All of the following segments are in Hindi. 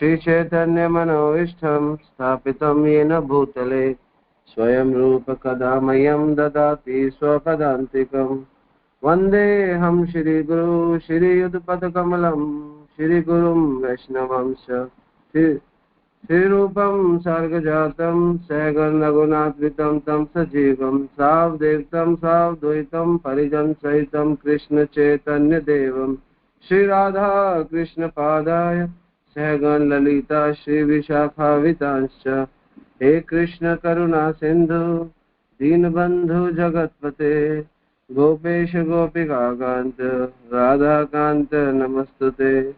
श्रीचैतन्यमनोविष्ठं स्थापितं येन भूतले स्वयं रूप कदा मह्यं ददाति स्वपदान्तिकम्। वन्देऽहं श्रीगुरु श्रीयुतपदकमलं श्रीगुरुं वैष्णवंश श्रीरूपं सर्गजातं सहगणरघुनाथान्वितं तं सजीवं सावधूतं सावधूतं परिजनसहितं कृष्णचैतन्यदेवं श्रीराधा कृष्णपादाय सहगण ललिता श्रीविशाखान्वितांश्च। हे कृष्ण करुणा सिंधु दीनबंधु जगत्पते गोपेश गोपिकाकांत राधाकांत नमस्तुते।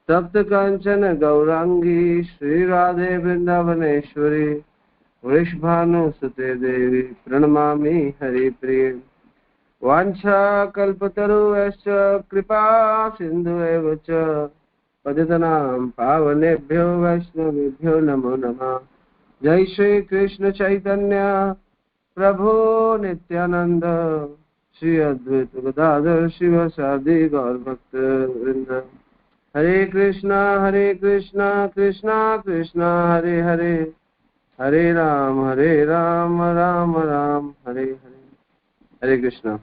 तप्त कांचन गौरांगी श्रीराधे वृंदावनेश्वरी वृषभानुसुते देवी प्रणमामि हरिप्रिये। वाञ्छाकल्पतरुश्च कृपा सिन्धुएव च पतितानां पावनेभ्यो वैष्णवेभ्यो नमो नमः। जय श्री कृष्ण चैतन्य प्रभु नित्यानंद श्री अद्वैत गदाधर शिवासादि गौर भक्त वृंद। हरे कृष्णा कृष्णा कृष्णा हरे हरे हरे राम राम राम हरे हरे। हरे कृष्णा।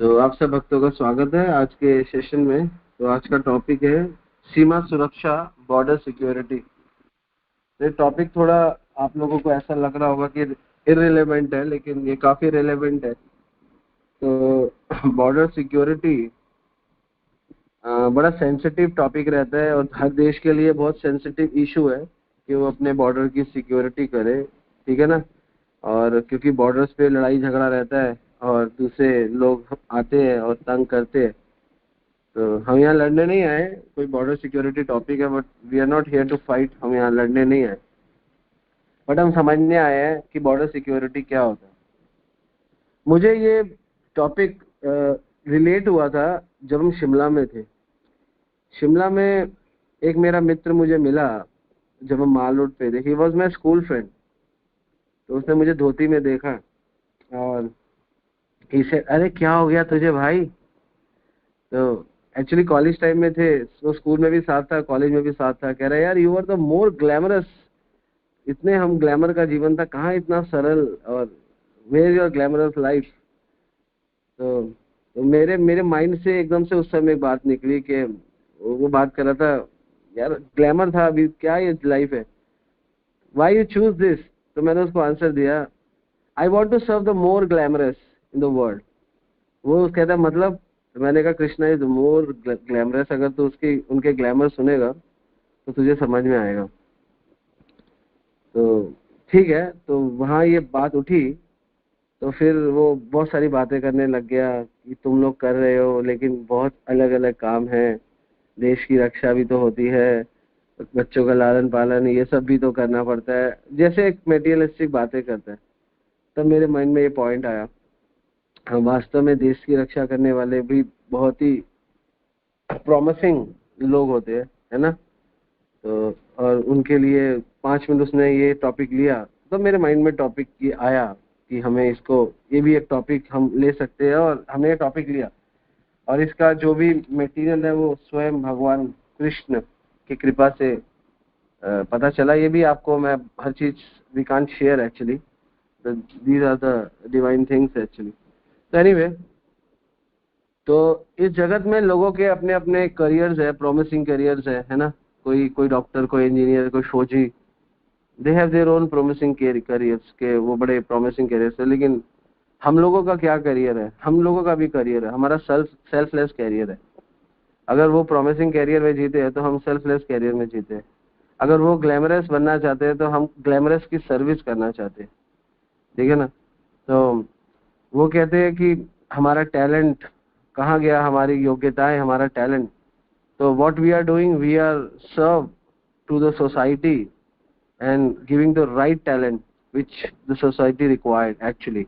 तो आप सब भक्तों का स्वागत है आज के सेशन में। तो आज का टॉपिक है सीमा सुरक्षा, बॉर्डर सिक्योरिटी। ये टॉपिक थोड़ा आप लोगों को ऐसा लग रहा होगा कि इररिलेवेंट है, लेकिन ये काफी रिलेवेंट है। तो बॉर्डर सिक्योरिटी बड़ा सेंसिटिव टॉपिक रहता है और हर देश के लिए बहुत सेंसिटिव इशू है कि वो अपने बॉर्डर की सिक्योरिटी करे, ठीक है ना। और क्योंकि बॉर्डर्स पे लड़ाई झगड़ा रहता है और दूसरे लोग आते हैं और तंग करते हैं, तो हम यहाँ लड़ने नहीं आए। कोई बॉर्डर सिक्योरिटी टॉपिक है but we are not here to fight. हम यहाँ लड़ने नहीं आए, बट हम समझने आए हैं कि बॉर्डर सिक्योरिटी क्या होता है। मुझे ये टॉपिक रिलेट हुआ था जब हम शिमला में थे। शिमला में एक मेरा मित्र मुझे मिला जब हम माल रोड पे थे। He was my school friend. तो उसने मुझे धोती में देखा और इसे अरे क्या हो गया तुझे भाई। तो एक्चुअली कॉलेज टाइम में थे, तो स्कूल में भी साथ था, कॉलेज में भी साथ था। कह रहा है यार you are the more glamorous. इतने हम ग्लैमर का जीवन था, कहाँ इतना सरल, और वेयर योर ग्लैमरस लाइफ। तो मेरे माइंड से एकदम से उस समय एक बात निकली कि वो बात कर रहा था यार ग्लैमर था, अभी क्या ये लाइफ है, व्हाई यू चूज दिस। तो मैंने उसको आंसर दिया I want to serve the more glamorous in the world. वो कहता मतलब, तो मैंने कहा कृष्णा इज मोर ग्लैमरस। अगर तू उसकी उनके ग्लैमर सुनेगा तो तुझे समझ में आएगा। तो ठीक है, तो वहाँ ये बात उठी। तो फिर वो बहुत सारी बातें करने लग गया कि तुम लोग कर रहे हो लेकिन बहुत अलग अलग काम है, देश की रक्षा भी तो होती है, बच्चों का लालन पालन ये सब भी तो करना पड़ता है, जैसे एक मेटीरियलिस्टिक बातें करता है। तब मेरे माइंड में ये पॉइंट आया, हम वास्तव में देश की रक्षा करने वाले भी बहुत ही प्रॉमिसिंग लोग होते हैं, है ना। तो और उनके लिए 5 मिनट उसने ये टॉपिक लिया, तो मेरे माइंड में टॉपिक ये आया कि हमें इसको, ये भी एक टॉपिक हम ले सकते हैं, और हमने ये टॉपिक लिया। और इसका जो भी मटेरियल है वो स्वयं भगवान कृष्ण की कृपा से पता चला। ये भी आपको मैं हर चीज we can't share actually, these are the divine things actually. तो एनीवे, तो इस जगत में लोगों के अपने अपने करियर्स है, प्रॉमिसिंग करियर्स है ना। कोई डॉक्टर, कोई इंजीनियर, कोई फौजी, they have their own promising careers के, वो बड़े प्रॉमिसिंग करियर्स है। लेकिन हम लोगों का क्या करियर है? हम लोगों का भी करियर है, हमारा सेल्फलेस करियर है। अगर वो प्रॉमिसिंग करियर में जीते हैं तो हम सेल्फलेस करियर में जीते हैं। अगर वो ग्लैमरस बनना चाहते हैं तो हम ग्लैमरस की सर्विस करना चाहते हैं, ठीक है ना। तो वो कहते हैं कि हमारा टैलेंट कहाँ गया, हमारी योग्यताएं, हमारा टैलेंट। तो what we are doing, we are serve to the society and giving the right talent which the society required actually.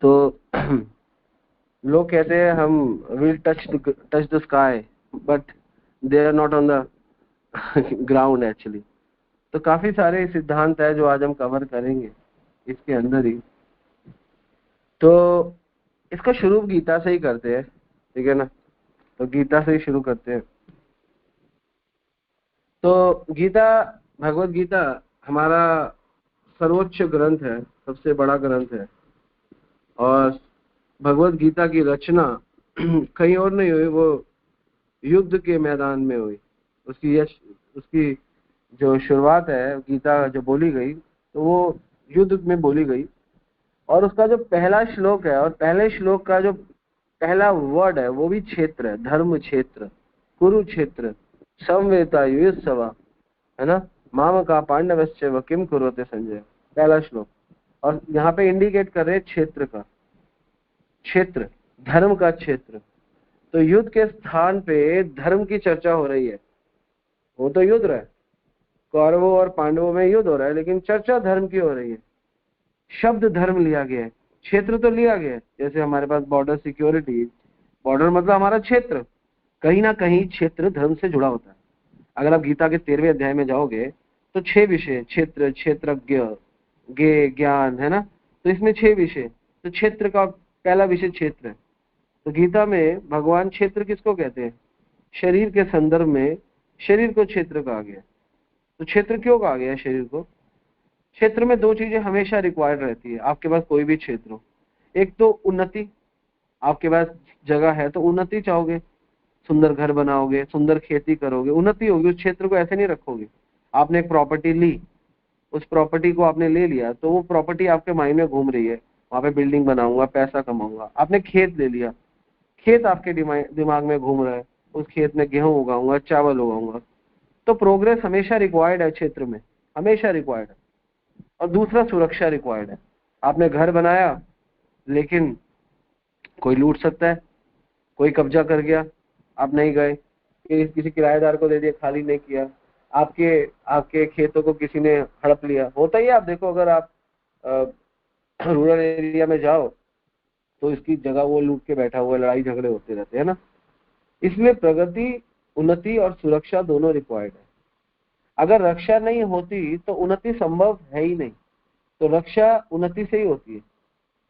तो लोग कहते हैं हम will touch the sky but they are not on the ground actually. तो काफी सारे सिद्धांत है जो आज हम कवर करेंगे इसके अंदर ही। तो इसका शुरू गीता से ही करते हैं, ठीक है ना। तो गीता से ही शुरू करते हैं। तो गीता, भगवत गीता हमारा सर्वोच्च ग्रंथ है, सबसे बड़ा ग्रंथ है। और भगवत गीता की रचना कहीं और नहीं हुई, वो युद्ध के मैदान में हुई। उसकी जो शुरुआत है, गीता जो बोली गई, तो वो युद्ध में बोली गई। और उसका जो पहला श्लोक है, और पहले श्लोक का जो पहला वर्ड है, वो भी क्षेत्र है, धर्म क्षेत्र, कुरुक्षेत्र, समवेता युयुत्सवा, है ना। माम का पांडवश्च व किम कुरुते संजय, पहला श्लोक। और यहाँ पे इंडिकेट कर रहे हैं क्षेत्र का, क्षेत्र, धर्म का क्षेत्र। तो युद्ध के स्थान पे धर्म की चर्चा हो रही है। वो तो युद्ध रहा है, कौरवों और पांडवों में युद्ध हो रहा है, लेकिन चर्चा धर्म की हो रही है। शब्द धर्म लिया गया है, क्षेत्र तो लिया गया है। जैसे हमारे पास बॉर्डर सिक्योरिटी, बॉर्डर मतलब हमारा क्षेत्र, कहीं ना कहीं क्षेत्र धर्म से जुड़ा होता है। अगर आप गीता के 13वें अध्याय में जाओगे तो 6 विषय, क्षेत्र, क्षेत्रज्ञ, ज्ञे, ज्ञान, है ना। तो इसमें 6 विषय, तो क्षेत्र का पहला विषय क्षेत्र है। तो गीता में भगवान क्षेत्र किसको कहते हैं? शरीर के संदर्भ में शरीर को क्षेत्र कहा गया। तो क्षेत्र क्यों कहा गया शरीर को? क्षेत्र में 2 चीजें हमेशा रिक्वायर्ड रहती है, आपके पास कोई भी क्षेत्र हो। एक तो उन्नति, आपके पास जगह है तो उन्नति चाहोगे, सुंदर घर बनाओगे, सुंदर खेती करोगे, उन्नति होगी। उस क्षेत्र को ऐसे नहीं रखोगे। आपने एक प्रॉपर्टी ली, उस प्रॉपर्टी को आपने ले लिया, तो वो प्रॉपर्टी आपके माइंड में घूम रही है, वहां पे बिल्डिंग बनाऊंगा, पैसा कमाऊंगा। आपने खेत ले लिया, खेत आपके दिमाग में घूम रहा है, उस खेत में गेहूं उगाऊंगा, चावल उगाऊंगा। तो प्रोग्रेस हमेशा रिक्वायर्ड है, क्षेत्र में हमेशा रिक्वायर्ड है। और दूसरा सुरक्षा रिक्वायर्ड है। आपने घर बनाया, लेकिन कोई लूट सकता है, कोई कब्जा कर गया, आप नहीं गए, किसी किराएदार को दे दिया, खाली नहीं किया, आपके आपके खेतों को किसी ने हड़प लिया। होता ही है, आप देखो, अगर आप रूरल एरिया में जाओ तो इसकी जगह वो लूट के बैठा हुआ है, लड़ाई झगड़े होते रहते हैं ना। इसलिए प्रगति, उन्नति और सुरक्षा दोनों रिक्वायर्ड है। अगर रक्षा नहीं होती तो उन्नति संभव है ही नहीं। तो रक्षा उन्नति से ही होती है।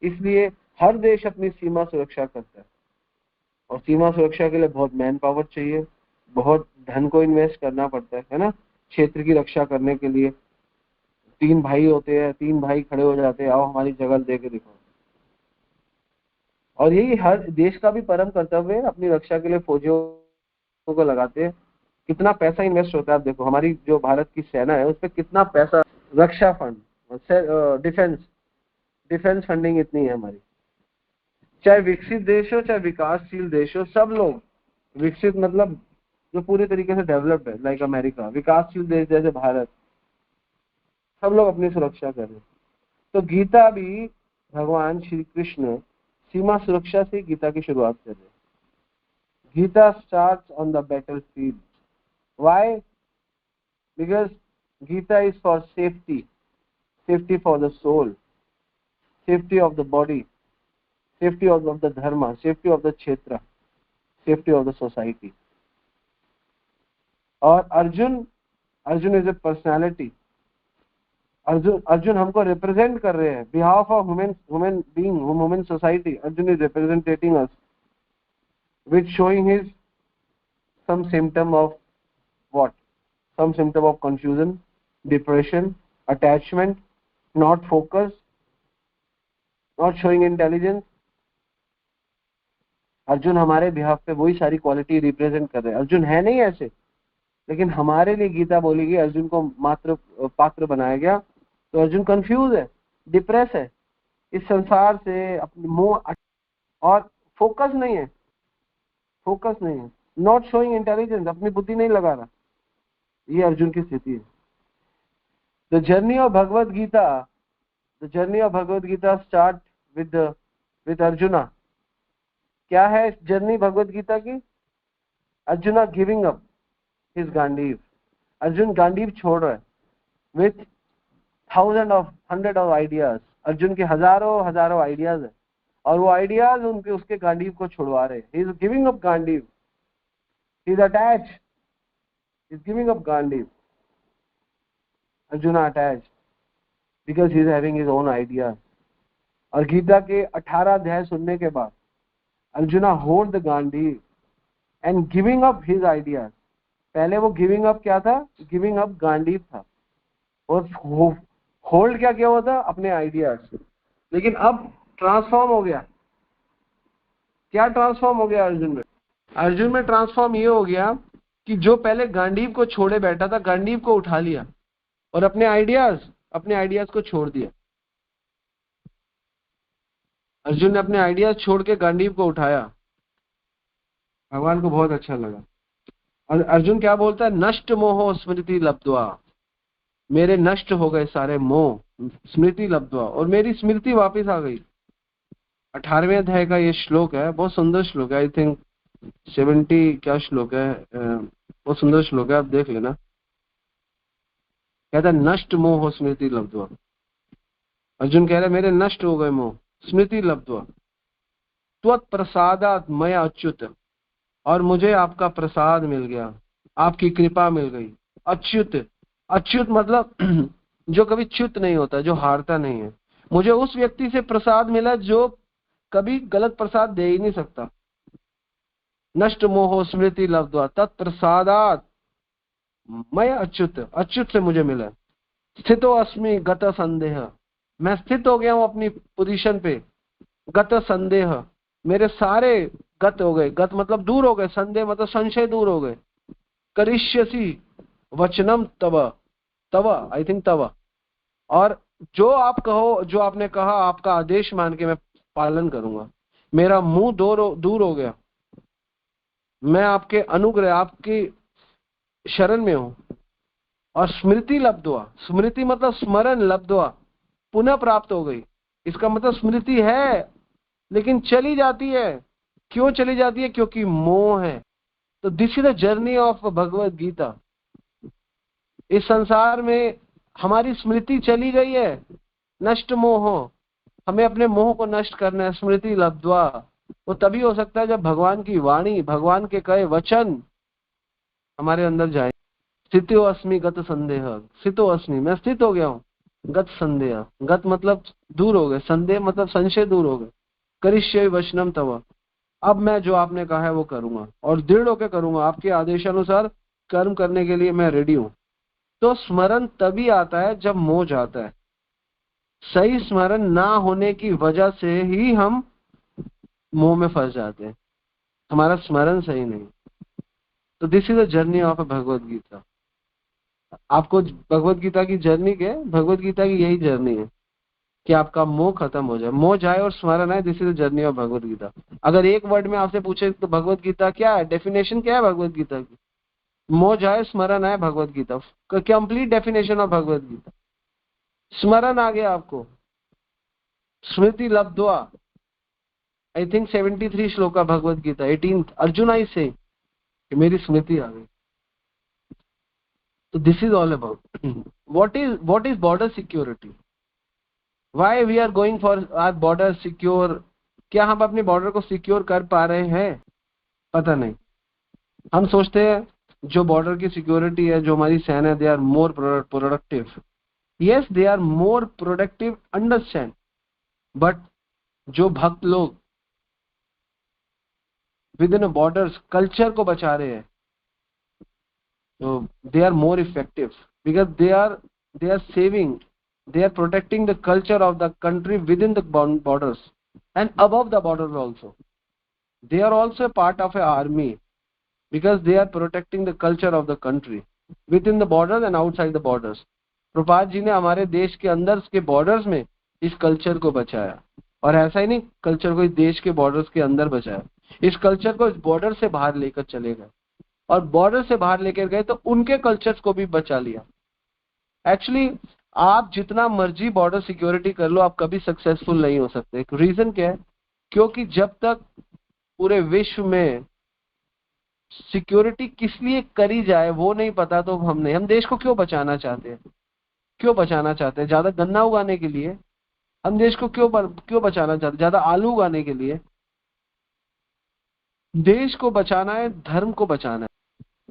इसलिए हर देश अपनी सीमा सुरक्षा करता है, और सीमा सुरक्षा के लिए बहुत मैन पावर चाहिए, बहुत धन को इन्वेस्ट करना पड़ता है ना। क्षेत्र की रक्षा करने के लिए 3 भाई होते हैं, 3 भाई खड़े हो जाते हैं, आओ हमारी जगह दे के दिखाओ। और यही हर देश का भी परम कर्तव्य है, अपनी रक्षा के लिए फौजियों को लगाते हैं। कितना पैसा इन्वेस्ट होता है, आप देखो हमारी जो भारत की सेना है उस पर कितना पैसा, रक्षा फंड, डिफेंस फंडिंग इतनी है हमारी। चाहे विकसित देश हो चाहे विकासशील देश हो, सब लोग, विकसित मतलब जो पूरी तरीके से डेवलप्ड है लाइक अमेरिका, विकासशील देश जैसे भारत, सब लोग अपनी सुरक्षा कर रहे हैं। तो गीता भी भगवान श्री कृष्ण सीमा सुरक्षा से गीता की शुरुआत कर रहे हैं। Gita starts on the battlefield. Why? Because Gita is for safety, safety for the soul, safety of the body, safety of the dharma, safety of the kshetra, safety of the society. और Arjun is a personality. Arjun हमको रिप्रेजेंट कर रहे हैं, behalf of human being, human society. Arjun is representing us with showing his some symptom of what? Some symptom of confusion, depression, attachment, not focus, not showing intelligence. Arjun हमारे बिहाफ पे वही सारी क्वालिटी रिप्रेजेंट कर रहे हैं। अर्जुन है नहीं ऐसे, लेकिन हमारे लिए गीता बोली गई, अर्जुन को मात्र पात्र बनाया गया। तो अर्जुन कंफ्यूज है, डिप्रेस है, इस संसार से अपने मोह, और फोकस नहीं है, नॉट शोइंग इंटेलिजेंस, अपनी बुद्धि नहीं लगा रहा। ये अर्जुन की स्थिति है। The journey of Bhagavad Gita start with Arjuna. क्या है जर्नी भगवत गीता की? Arjuna giving up his Gandiva. Arjun Gandiva छोड़ रहा है with hundred of ideas. Arjun के हजारों आइडियाज है, और वो आइडियाज उसके गांडीव को छुड़वा रहे हैं। He is giving up Gandiva, he is attached, he is giving up Gandhi. Arjuna attached because he is having his own ideas. और गीता के 18 अध्याय सुनने के बाद arjuna hold the Gandhi and giving up his ideas. पहले वो गिविंग अप क्या था? गिविंग अप गांडीव था, और होल्ड क्या किया हुआ था? अपने आइडियाज से। लेकिन अब ट्रांसफॉर्म हो गया। क्या ट्रांसफॉर्म हो गया अर्जुन में? अर्जुन में ट्रांसफॉर्म ये हो गया कि जो पहले गांडीव को छोड़े बैठा था, गांडीव को उठा लिया और अपने आइडियाज को छोड़ दिया। अर्जुन ने अपने आइडियाज छोड़ के गांडीव को उठाया। भगवान को बहुत अच्छा लगा। और अर्जुन क्या बोलता है? नष्ट मोह स्मृति लब्ध्वा, मेरे नष्ट हो गए सारे मोह, स्मृति लब्ध्वा, और मेरी स्मृति वापस आ गई। 18वें अध्याय का ये श्लोक है, बहुत सुंदर श्लोक है। आई थिंक 70 क्या श्लोक है, बहुत सुंदर श्लोक है, आप देख लेना। कहता है नष्ट मोह स्मृति लब्ध्वा। अर्जुन कह रहे मेरे नष्ट हो गए मोह, स्मृति लब्ध्वा, त्वत् प्रसादात् मया अच्युत, और मुझे आपका प्रसाद मिल गया, आपकी कृपा मिल गई। अच्युत, अच्युत मतलब जो कभी च्युत नहीं होता, जो हारता नहीं है। मुझे उस व्यक्ति से प्रसाद मिला जो कभी गलत प्रसाद दे ही नहीं सकता। नष्ट मोह स्मृति लब्ध्वा तत्प्रसादात् मैं अच्युत, अच्युत से मुझे मिला। स्थितो अस्मि गत संदेह, मैं स्थित हो गया हूं अपनी पोजीशन पे। गत संदेह, मेरे सारे गत हो गए, गत मतलब दूर हो गए, संदेह मतलब संशय दूर हो गए। करिष्यसि वचनम तव, तव आई थिंक तव, और जो आप कहो, जो आपने कहा, आपका आदेश मान के मैं पालन करूंगा। मेरा मुंह दूर हो गया, मैं आपके अनुग्रह, आपकी शरण में हूं। और स्मृति लब्ध्वा, स्मृति मतलब स्मरण, लब्ध्वा पुनः प्राप्त हो गई। इसका मतलब स्मृति है लेकिन चली जाती है। क्यों चली जाती है? क्योंकि मोह है। तो this is the journey of Bhagavad Gita. इस संसार में हमारी स्मृति चली गई है, नष्ट मोह, हमें अपने मोह को नष्ट करना है। स्मृति लब्ध्वा, वो तभी हो सकता है जब भगवान की वाणी, भगवान के कहे वचन हमारे अंदर जाए। स्थितो अस्मि गत संदेह, स्थितो अस्मि मैं स्थित हो गया हूँ, गत संदेह, गत मतलब दूर हो गए, संदेह मतलब संशय दूर हो गए। करिष्ये वचनम तव, अब मैं जो आपने कहा है वो करूंगा, और दृढ़ होकर करूंगा। आपके आदेशानुसार कर्म करने के लिए मैं रेडी हूं। तो स्मरण तभी आता है जब मोह जाता है। सही स्मरण ना होने की वजह से ही हम मोह में फंस जाते हैं, हमारा स्मरण सही नहीं। तो this is the journey of a Bhagavad Gita. आपको भगवद गीता की जर्नी के, भगवद गीता की यही जर्नी है कि आपका मोह खत्म हो जाए, मोह जाए और स्मरण आए। This is the journey of Bhagavad Gita. अगर एक वर्ड में आपसे पूछे तो भगवद गीता क्या है, डेफिनेशन क्या है भगवद गीता की? मोह जाए, स्मरण आए, Bhagavad Gita, complete definition of Bhagavad Gita. स्मरण आ गया आपको, स्मृति लब्ध्वा, आई थिंक 73 श्लोक का भगवद गीता 18 अर्जुन आई से मेरी स्मृति आ गई। तो this is all about what is border security, why we are going for our border secure। क्या हम अपने बॉर्डर को सिक्योर कर पा रहे हैं? पता नहीं। हम सोचते हैं जो बॉर्डर की सिक्योरिटी है, जो हमारी सेना है, they are more productive. Yes, they are more productive, understand. But जो भक्त लोग विद इन बॉर्डर्स कल्चर को बचा रहे हैं, तो they are more effective because they are saving, they are protecting the culture of the country within the borders and above the borders also. They are also a part of an army because they are protecting the culture of the country within the borders and outside the borders. Prabhupada ji ने हमारे देश के अंदर के बॉर्डर्स में इस कल्चर को बचाया, और ऐसा ही नहीं कल्चर को इस देश के बॉर्डर्स के अंदर बचाया, इस कल्चर को इस बॉर्डर से बाहर लेकर चले गए, और बॉर्डर से बाहर लेकर गए तो उनके कल्चर्स को भी बचा लिया। एक्चुअली आप जितना मर्जी बॉर्डर सिक्योरिटी कर लो, आप कभी सक्सेसफुल नहीं हो सकते। रीजन क्या है? क्योंकि जब तक पूरे विश्व में सिक्योरिटी किस लिए करी जाए वो नहीं पता, तो हम देश को क्यों बचाना चाहते हैं? क्यों बचाना चाहते हैं? ज्यादा गन्ना उगाने के लिए? हम देश को क्यों बचाना चाहते हैं? ज्यादा आलू उगाने के लिए? देश को बचाना है, धर्म को बचाना है।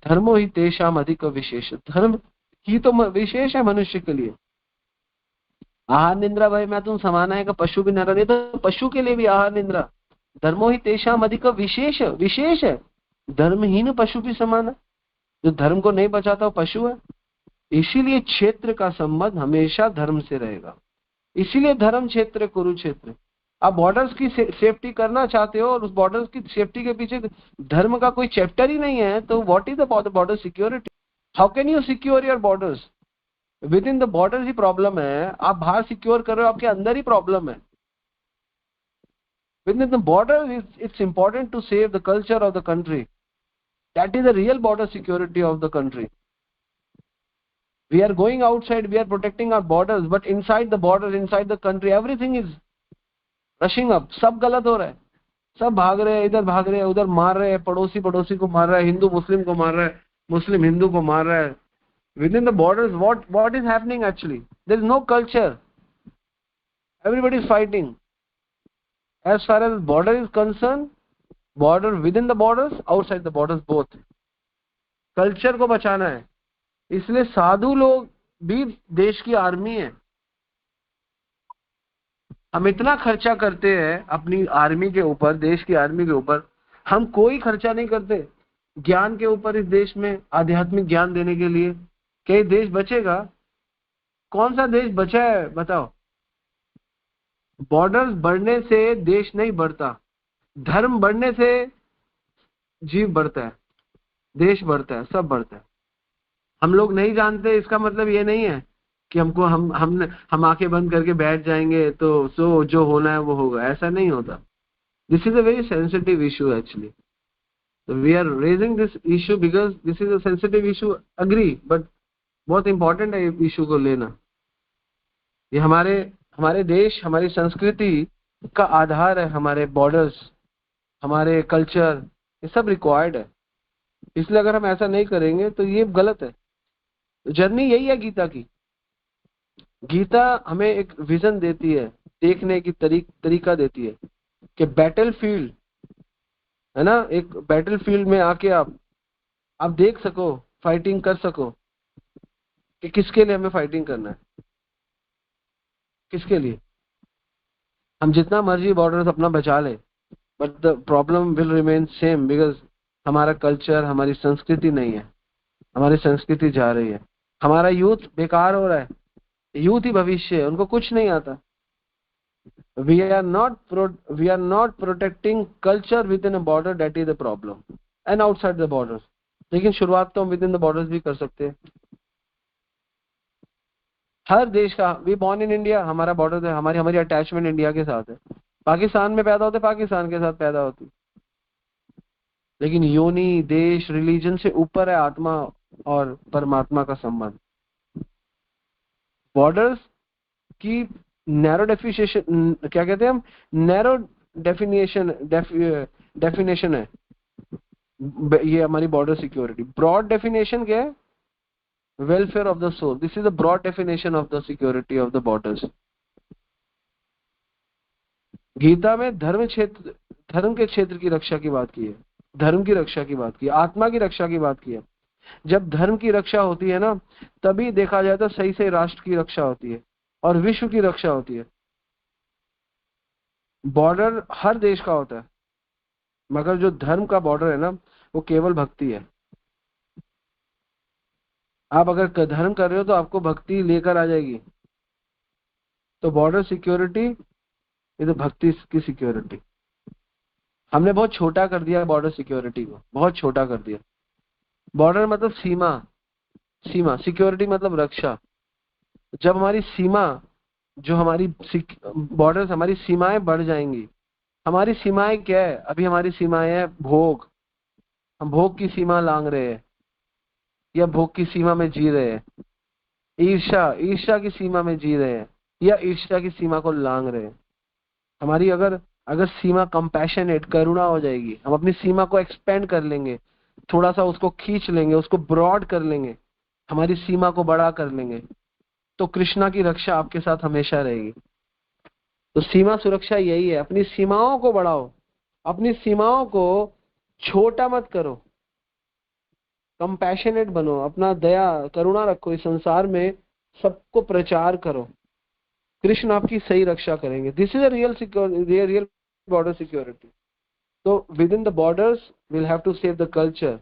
धर्मो ही तेषाम अधिक विशेष, धर्म ही तो विशेष है मनुष्य के लिए। आहार निंद्रा भाई मैं तुम समाना है का पशु भी न रहे, तो पशु के लिए भी आहार निंद्रा। धर्मो ही तेषाम अधिक विशेष, विशेष है, धर्महीन पशु भी समान है। जो धर्म को नहीं बचाता वो पशु है। इसीलिए क्षेत्र का संबंध हमेशा धर्म से रहेगा। इसीलिए धर्म क्षेत्र कुरुक्षेत्र। आप बॉर्डर्स की सेफ्टी करना चाहते हो और उस बॉर्डर्स की सेफ्टी के पीछे धर्म का कोई चैप्टर ही नहीं है, तो what is the border security? How can you secure your borders? Within the borders ही प्रॉब्लम है, आप बाहर सिक्योर कर रहे हो, आपके अंदर ही प्रॉब्लम है। Within the border it's important to save the culture of the country. That is the real border security of the country. We are going outside, we are protecting our borders, but inside the borders, inside the country, everything is rushing up. सब गलत हो रहा है, सब भाग रहे हैं, इधर भाग रहे हैं, उधर मार रहे हैं, पड़ोसी पड़ोसी को मार रहा है, हिंदू मुस्लिम को मार रहा है, मुस्लिम हिंदू को मार रहा है। Within the borders, what is happening actually? There is no culture. Everybody is fighting. As far as border is concerned, border within the borders, outside the borders, both. Culture को बचाना है, इसलिए साधु लोग भी देश की आर्मी है। हम इतना खर्चा करते हैं अपनी आर्मी के ऊपर, देश की आर्मी के ऊपर, हम कोई खर्चा नहीं करते ज्ञान के ऊपर। इस देश में आध्यात्मिक ज्ञान देने के लिए क्या ये देश बचेगा? कौन सा देश बचा है बताओ? बॉर्डर्स बढ़ने से देश नहीं बढ़ता, धर्म बढ़ने से जीव बढ़ता है, देश बढ़ता है, सब बढ़ता है। हम लोग नहीं जानते, इसका मतलब ये नहीं है कि हमको हम आंखें बंद करके बैठ जाएंगे तो जो होना है वो होगा, ऐसा नहीं होता। This is a very sensitive issue actually. So we are raising this issue because this is a sensitive issue, agree, but बहुत important है इशू को लेना। ये हमारे देश, हमारी संस्कृति का आधार है, हमारे बॉर्डर्स, हमारे कल्चर, ये सब रिक्वायर्ड है। इसलिए अगर हम ऐसा नहीं करेंगे तो ये गलत है। जर्नी यही है गीता की। गीता हमें एक विजन देती है, देखने की तरीका देती है कि बैटल फील्ड है ना, एक बैटल फील्ड में आके आप देख सको, फाइटिंग कर सको कि किसके लिए हमें फाइटिंग करना है, किसके लिए। हम जितना मर्जी बॉर्डर्स अपना बचा ले, but the problem will remain same because हमारा कल्चर, हमारी संस्कृति नहीं है। हमारी संस्कृति जा रही है, हमारा यूथ बेकार हो रहा है। यूथ ही भविष्य है, उनको कुछ नहीं आता। we are not protecting culture within a border, that is the problem, and outside the borders। लेकिन शुरुआत तो हम विद इन द बॉर्डर्स भी कर सकते हैं। हर देश का, वी बॉर्न इन इंडिया, हमारा बॉर्डर है, हमारी अटैचमेंट इंडिया के साथ है। पाकिस्तान में पैदा होते, पाकिस्तान के साथ पैदा होती, लेकिन योनि, देश, रिलीजन से ऊपर है आत्मा और परमात्मा का संबंध। बॉर्डर्स की नैरो डेफिनेशन क्या कहते हैं हम, नैरो डेफिनेशन है ये हमारी बॉर्डर सिक्योरिटी। ब्रॉड डेफिनेशन क्या है? Welfare of the soul. This is the broad definition of the security of the borders. Gita में धर्म के क्षेत्र की रक्षा की बात की है, धर्म की रक्षा की बात की है, आत्मा की रक्षा की बात की है। जब धर्म की रक्षा होती है ना, तभी देखा जाए तो सही से राष्ट्र की रक्षा होती है और विश्व की रक्षा होती है। बॉर्डर हर देश का होता है, मगर जो धर्म का बॉर्डर है ना, वो केवल भक्ति है। आप अगर धर्म कर रहे हो तो आपको भक्ति लेकर आ जाएगी। तो बॉर्डर सिक्योरिटी ये तो भक्ति की सिक्योरिटी। हमने बहुत छोटा कर दिया बॉर्डर सिक्योरिटी को, बहुत छोटा कर दिया। बॉर्डर मतलब सीमा, सिक्योरिटी मतलब रक्षा। जब हमारी सीमा, जो हमारी बॉर्डर्स, हमारी सीमाएं बढ़ जाएंगी। हमारी सीमाएं क्या है? अभी हमारी सीमाएं है भोग, हम भोग की सीमा लांग रहे हैं या भोग की सीमा में जी रहे हैं। ईर्ष्या की सीमा में जी रहे हैं या ईर्ष्या की सीमा को लांग रहे हैं। हमारी अगर सीमा कंपैशनेट, करुणा हो जाएगी, हम अपनी सीमा को एक्सपेंड कर लेंगे, थोड़ा सा उसको खींच लेंगे, उसको ब्रॉड कर लेंगे, हमारी सीमा को बड़ा कर लेंगे, तो कृष्णा की रक्षा आपके साथ हमेशा रहेगी। तो सीमा सुरक्षा यही है, अपनी सीमाओं को बढ़ाओ, अपनी सीमाओं को छोटा मत करो, कंपैशनेट बनो, अपना दया करुणा रखो, इस संसार में सबको प्रचार करो। कृष्ण आपकी सही रक्षा करेंगे। This is a real border security. तो within the borders we'll have to save the culture,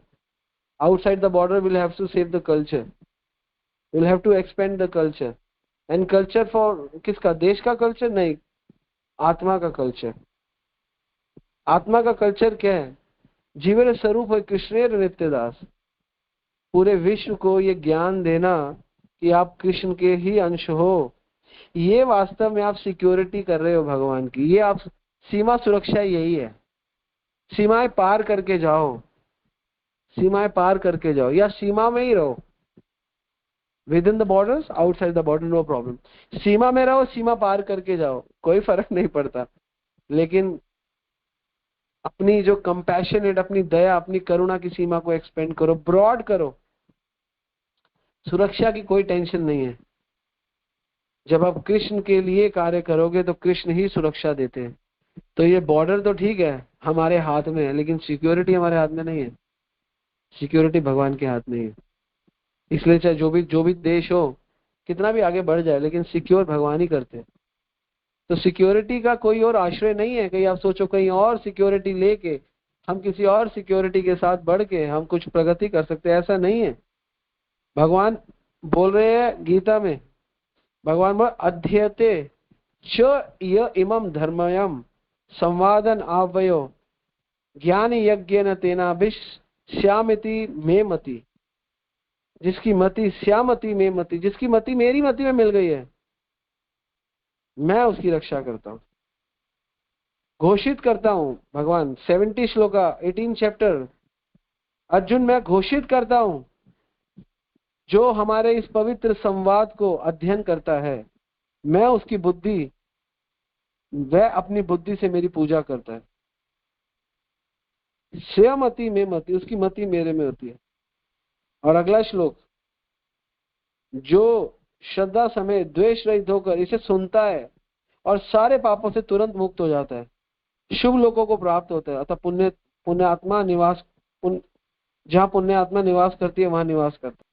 Outside the border, we'll have to save the culture. We'll have to expand the culture. And culture for किसका? देश का culture नहीं, आत्मा का culture. आत्मा का culture क्या है? जीवन स्वरूप है कृष्णेर नित्यदास. पूरे विश्व को ये ज्ञान देना कि आप कृष्ण के ही अंश हो, ये वास्तव में आप सिक्योरिटी कर रहे हो भगवान की. ये आप सीमा सुरक्षा यही है. सीमाएं पार करके जाओ, सीमाएं पार करके जाओ, या सीमा में ही रहो. Within the borders, outside the border, no problem. सीमा में रहो, सीमा पार करके जाओ, कोई फर्क नहीं पड़ता. लेकिन अपनी जो कंपैशनेट, अपनी दया, अपनी करुणा की सीमा को एक्सपेंड करो, ब्रॉड करो. सुरक्षा की कोई टेंशन नहीं है. जब आप कृष्ण के लिए कार्य करोगे तो कृष्ण ही सुरक्षा देते हैं. तो ये बॉर्डर तो ठीक है हमारे हाथ में है, लेकिन सिक्योरिटी हमारे हाथ में नहीं है. सिक्योरिटी भगवान के हाथ में है. इसलिए चाहे जो भी देश हो, कितना भी आगे बढ़ जाए, लेकिन सिक्योर भगवान ही करते हैं. तो सिक्योरिटी का कोई और आश्रय नहीं है. कहीं आप सोचो कहीं और सिक्योरिटी लेके हम किसी और सिक्योरिटी के साथ बढ़ के हम कुछ प्रगति कर सकते हैं, ऐसा नहीं है. भगवान बोल रहे हैं गीता में, भगवान बोल अध्ययते च य इमं धर्मयम संवादन आवयो ज्ञान यज्ञेन तेनाभिश्यामिति मे मति. जिसकी मति श्यामति में मति, जिसकी मति मेरी मति में मिल गई है, मैं उसकी रक्षा करता हूं. घोषित करता हूं. भगवान 70 श्लोका 18 चैप्टर. अर्जुन मैं घोषित करता हूं, जो हमारे इस पवित्र संवाद को अध्ययन करता है, मैं उसकी बुद्धि, वह अपनी बुद्धि से मेरी पूजा करता है. श्रेयमति में मति, उसकी मति मेरे में होती है. और अगला श्लोक, जो श्रद्धा समेत द्वेष रहित होकर इसे सुनता है और सारे पापों से तुरंत मुक्त हो जाता है, शुभ लोगों को प्राप्त होता है. अतः पुण्य आत्मा निवास, जहाँ पुण्य आत्मा निवास करती है वहां निवास करता है.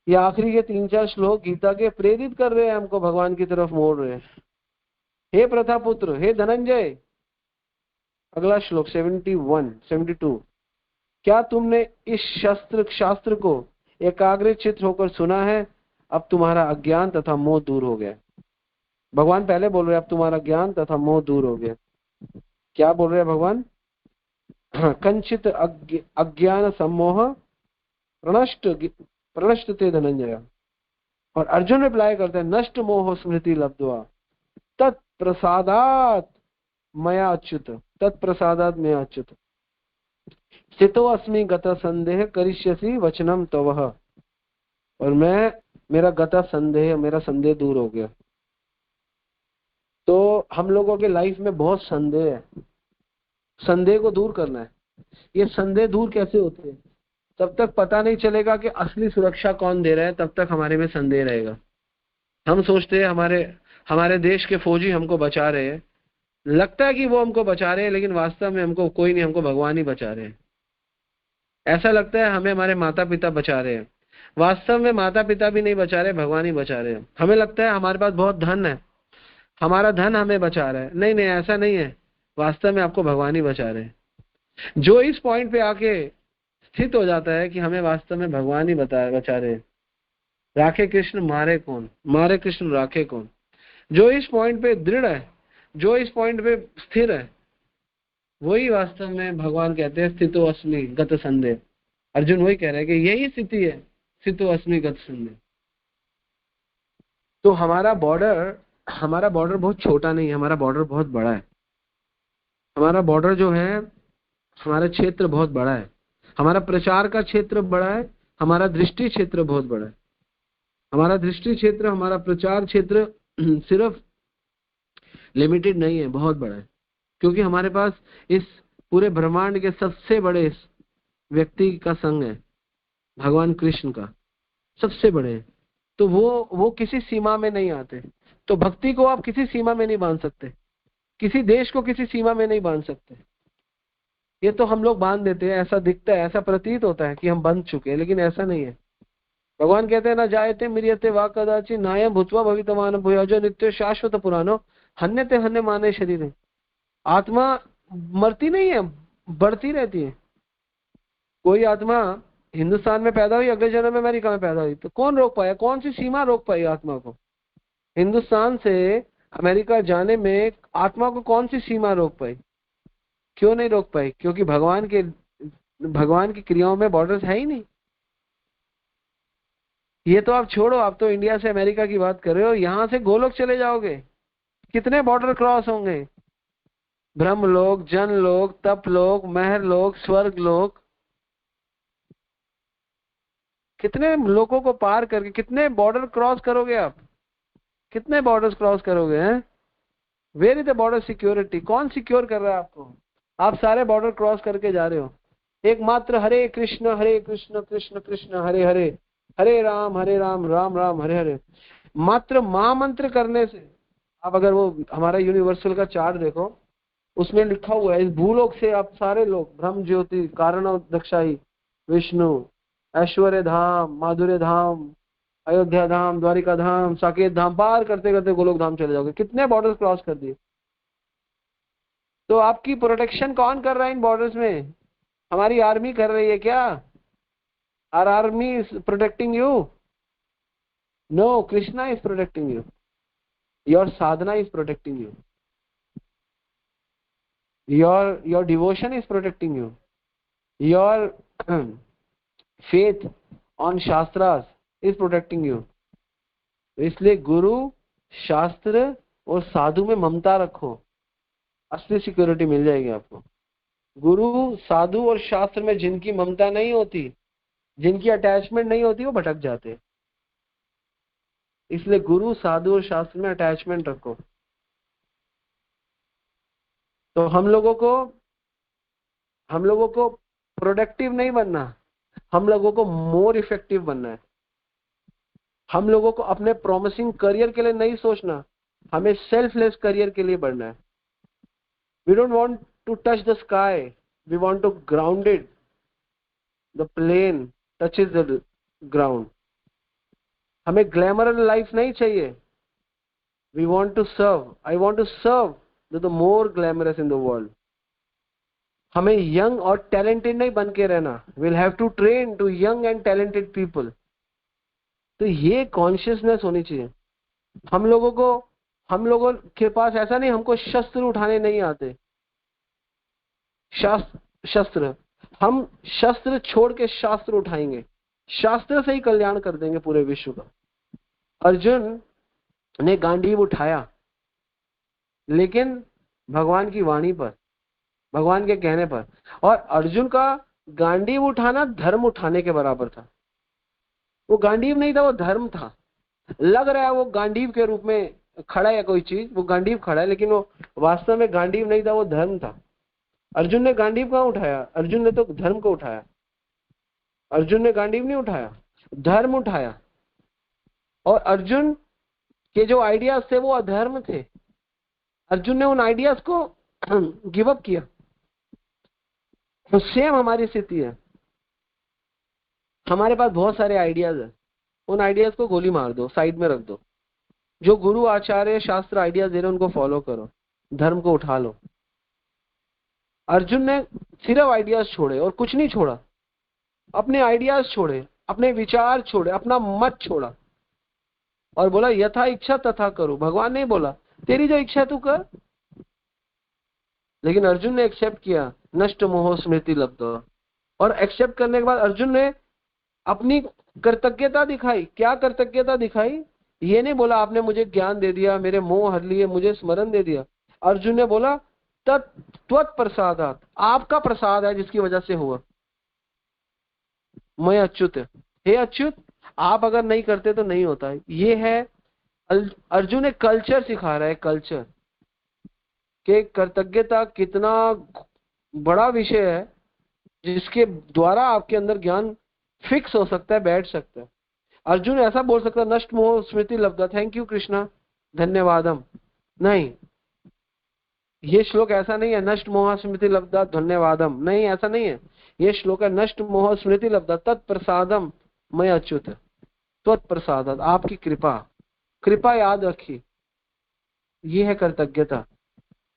ये आखिरी के 3-4 श्लोक गीता के प्रेरित कर रहे हैं, हमको भगवान की तरफ मोड़ रहे हैं. हे प्रथा पुत्र, हे धनंजय. अगला श्लोक 72. क्या तुमने इस शास्त्र को एकाग्र चित्त होकर सुना है? अब तुम्हारा अज्ञान तथा मोह दूर हो गया. भगवान पहले बोल रहे हैं अब तुम्हारा ज्ञान तथा मोह दूर हो गया. क्या बोल रहे हैं भगवान? कंचित अज्ञान सम्मोह प्रणष्ट ते धनंजय. और अर्जुन रिप्लाई करते हैं नष्ट मोह स्मृति लब्ध्वा तत्प्रसादात् मया अच्युत. तत्प्रसादात् मया अच्युत स्थितो अस्मि गत संदेह करिष्यसि वचनम तवः. और मेरा गता संदेह, मेरा संदेह दूर हो गया. तो हम लोगों के लाइफ में बहुत संदेह है, संदेह को दूर करना है. ये संदेह दूर कैसे होते हैं? तब तक पता नहीं चलेगा कि असली सुरक्षा कौन दे रहा है, तब तक हमारे में संदेह रहेगा. हम सोचते हैं हमारे देश के फौजी हमको बचा रहे हैं, लगता है कि वो हमको बचा रहे हैं, लेकिन वास्तव में हमको कोई नहीं, हमको भगवान ही बचा रहे हैं. ऐसा लगता है हमें हमारे माता पिता बचा रहे हैं, वास्तव में माता पिता भी नहीं बचा रहे, भगवान ही बचा रहे हैं. हमें लगता है हमारे पास बहुत धन है, हमारा धन हमें बचा रहा है. नहीं, ऐसा नहीं है. वास्तव में आपको भगवान ही बचा रहे हैं. जो इस पॉइंट पे आके स्थित हो जाता है कि हमें वास्तव में भगवान ही बचा रहे हैं, राखे कृष्ण मारे कौन, मारे कृष्ण राखे कौन. जो इस पॉइंट पे दृढ़ है, जो इस पॉइंट पे स्थिर है, वही वास्तव में भगवान कहते हैं स्थितो अस्मि गत संदेह. अर्जुन वही कह रहे हैं कि यही स्थिति है, स्थितो अस्मि गत संदेह. तो हमारा बॉर्डर बहुत छोटा नहीं है, हमारा बॉर्डर बहुत बड़ा है. हमारा बॉर्डर जो है, हमारा क्षेत्र बहुत बड़ा है. हमारा प्रचार का क्षेत्र बड़ा है, हमारा दृष्टि क्षेत्र बहुत बड़ा है. हमारा दृष्टि क्षेत्र, हमारा प्रचार क्षेत्र सिर्फ लिमिटेड नहीं है, बहुत बड़ा है. क्योंकि हमारे पास इस पूरे ब्रह्मांड के सबसे बड़े व्यक्ति का संग है, भगवान कृष्ण का सबसे बड़े है. तो वो किसी सीमा में नहीं आते. तो भक्ति को आप किसी सीमा में नहीं बांध सकते, किसी देश को किसी सीमा में नहीं बांध सकते. ये तो हम लोग बांध देते हैं, ऐसा दिखता है, ऐसा प्रतीत होता है कि हम बंध चुके हैं, लेकिन ऐसा नहीं है. भगवान कहते हैं ना जायते म्रियते वा कदाचित् नायं भूत्वा भवितव्यं भूयो नित्य शाश्वत पुराणो हन्यते हन्य माने शरीर. आत्मा मरती नहीं है, बढ़ती रहती है. कोई आत्मा हिंदुस्तान में पैदा हुई, अगले जन्म में अमेरिका में पैदा हुई, तो कौन रोक पाया? कौन सी सीमा रोक पाई आत्मा को? हिंदुस्तान से अमेरिका जाने में आत्मा को कौन सी सीमा रोक पाई? क्यों नहीं रोक पाई? क्योंकि भगवान की क्रियाओं में बॉर्डर्स है ही नहीं। ये तो आप छोड़ो, आप तो इंडिया से अमेरिका की बात कर रहे हो, यहां से गोलोक चले जाओगे, कितने बॉर्डर क्रॉस होंगे? ब्रह्मलोक, जनलोक, तपलोक, महरलोक, स्वर्ग लोक, कितने लोगों को पार करके कितने बॉर्डर क्रॉस करोगे आप? कितने बॉर्डर्स क्रॉस करोगे? हैं? Where is the border security? कौन सिक्योर कर रहा है आपको? आप सारे बॉर्डर क्रॉस करके जा रहे हो। एकमात्र हरे कृष्ण कृष्ण कृष्ण हरे हरे, हरे राम राम राम हरे हरे, मात्र महामंत्र करने से। आप अगर वो हमारा यूनिवर्सल का चार्ट देखो, उसमें लिखा हुआ है इस भूलोक से आप सारे लोग ब्रह्म ज्योति, कारण दक्षाई, विष्णु, ऐश्वर्य धाम, माधुर्य धाम, अयोध्या धाम, द्वारिका धाम, साकेत धाम, पार करते करते गोलोक धाम चले जाओगे। कितने बॉर्डर्स क्रॉस कर दिए। तो आपकी प्रोटेक्शन कौन कर रहा है इन बॉर्डर्स में? हमारी आर्मी कर रही है क्या? Our army is protecting you? No, Krishna is protecting you, your sadhana is protecting you, your devotion is protecting you, your faith on shastras is protecting you. इसलिए गुरु, शास्त्र और साधु में ममता रखो, असली सिक्योरिटी मिल जाएगी आपको। गुरु, साधु और शास्त्र में जिनकी ममता नहीं होती, जिनकी अटैचमेंट नहीं होती, वो भटक जाते हैं। इसलिए गुरु, साधु और शास्त्र में अटैचमेंट रखो। तो हम लोगों को प्रोडक्टिव नहीं बनना, हम लोगों को मोर इफेक्टिव बनना है। हम लोगों को अपने प्रॉमिसिंग करियर के लिए नहीं सोचना, हमें सेल्फलेस करियर के लिए बढ़ना है। We don't want to touch the sky, we want to grounded, the plane touches the ground. हमें ग्लैमर लाइफ नहीं चाहिए, we want to serve, I want to serve the more glamorous in the world. हमें यंग और टैलेंटेड नहीं बन के रहना, will have to train to young and talented people. तो ये कॉन्शियसनेस होनी चाहिए हम लोगों के पास। ऐसा नहीं हमको शस्त्र उठाने नहीं आते, शस्त्र हम शस्त्र छोड़ के शास्त्र उठाएंगे, शास्त्र से ही कल्याण कर देंगे पूरे विश्व का। अर्जुन ने गांडीव उठाया, लेकिन भगवान की वाणी पर, भगवान के कहने पर। और अर्जुन का गांडीव उठाना धर्म उठाने के बराबर था। वो गांडीव नहीं था, वो धर्म था। लग रहा है वो गांडीव के रूप में खड़ा है कोई चीज, वो गांडीव खड़ा है, लेकिन वो वास्तव में गांडीव नहीं था, वो धर्म था। अर्जुन ने गांडीव कहाँ उठाया? अर्जुन ने तो धर्म को उठाया। अर्जुन ने गांडीव नहीं उठाया, धर्म उठाया। और अर्जुन के जो आइडियाज थे वो अधर्म थे। अर्जुन ने उन आइडियाज को गिव अप किया। तो सेम हमारी स्थिति है। हमारे पास बहुत सारे आइडियाज है, उन आइडियाज को गोली मार दो, साइड में रख दो। जो गुरु, आचार्य, शास्त्र आइडियाज दे रहे उनको फॉलो करो, धर्म को उठा लो। अर्जुन ने सिर्फ आइडियाज छोड़े और कुछ नहीं छोड़ा। अपने आइडियाज छोड़े, अपने विचार छोड़े, अपना मत छोड़ा और बोला यथा इच्छा तथा करो। भगवान नहीं बोला तेरी जो इच्छा तू कर, लेकिन अर्जुन ने एक्सेप्ट किया, नष्ट मोह स्मृति लब्ध। और एक्सेप्ट करने के बाद अर्जुन ने अपनी कृतज्ञता दिखाई। क्या कृतज्ञता दिखाई? ये नहीं बोला आपने मुझे ज्ञान दे दिया, मेरे मोह हर लिए, मुझे स्मरण दे दिया। अर्जुन ने बोला त्वत् प्रसादात, आपका प्रसाद है जिसकी वजह से हुआ। मैं अच्युत, हे अच्युत, आप अगर नहीं करते तो नहीं होता है। ये है अर्जुन ने कल्चर सिखा रहा है, कल्चर के कृतज्ञता कितना बड़ा विषय है जिसके द्वारा आपके अंदर ज्ञान फिक्स हो सकता है, बैठ सकता है। अर्जुन ऐसा बोल सकता है नष्ट मोह स्मृति लब्धा, थैंक यू कृष्णा, धन्यवादम। नहीं, ये श्लोक ऐसा नहीं है नष्ट मोह स्मृति लब्धा धन्यवादम, नहीं, ऐसा नहीं है। ये श्लोक है नष्ट मोह स्मृति लब्धा तत्प्रसादम मैं अच्युत, त्वत्प्रसाद, आपकी कृपा, कृपा याद रखी। ये है कृतज्ञता।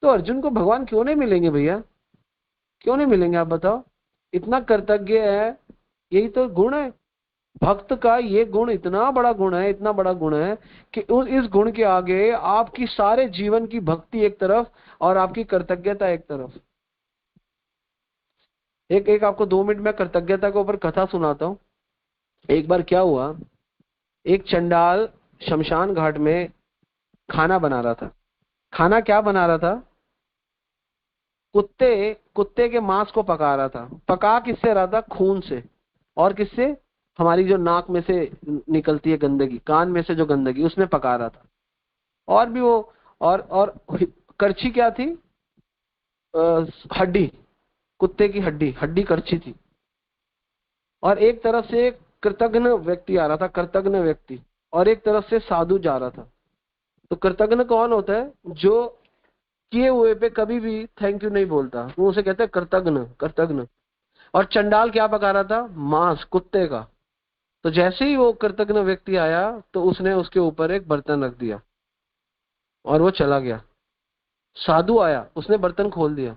तो अर्जुन को भगवान क्यों नहीं मिलेंगे भैया? क्यों नहीं मिलेंगे आप बताओ? इतना कृतज्ञ है, यही तो गुण है भक्त का। ये गुण इतना बड़ा गुण है, इतना बड़ा गुण है कि इस गुण के आगे आपकी सारे जीवन की भक्ति एक तरफ और आपकी कृतज्ञता एक तरफ। एक एक आपको 2 मिनट में कृतज्ञता के ऊपर कथा सुनाता हूँ। एक बार क्या हुआ, एक चंडाल शमशान घाट में खाना बना रहा था। खाना क्या बना रहा था? कुत्ते कुत्ते के मांस को पका रहा था। पका किससे रहा था? खून से। और किससे? हमारी जो नाक में से निकलती है गंदगी, कान में से जो गंदगी, उसमें पका रहा था। और भी वो, और करछी क्या थी? हड्डी, कुत्ते की हड्डी, हड्डी करछी थी। और एक तरफ से एक कृतज्ञ व्यक्ति आ रहा था, कृतज्ञ व्यक्ति, और एक तरफ से साधु जा रहा था। तो कृतज्ञ कौन होता है? जो किए हुए पे कभी भी थैंक यू नहीं बोलता, वो उसे कहते हैं कृतज्ञ, कृतज्ञ। और चंडाल क्या पका रहा था? मांस, कुत्ते का। तो जैसे ही वो कृतज्ञ व्यक्ति आया तो उसने उसके ऊपर एक बर्तन रख दिया और वो चला गया। साधु आया, उसने बर्तन खोल दिया।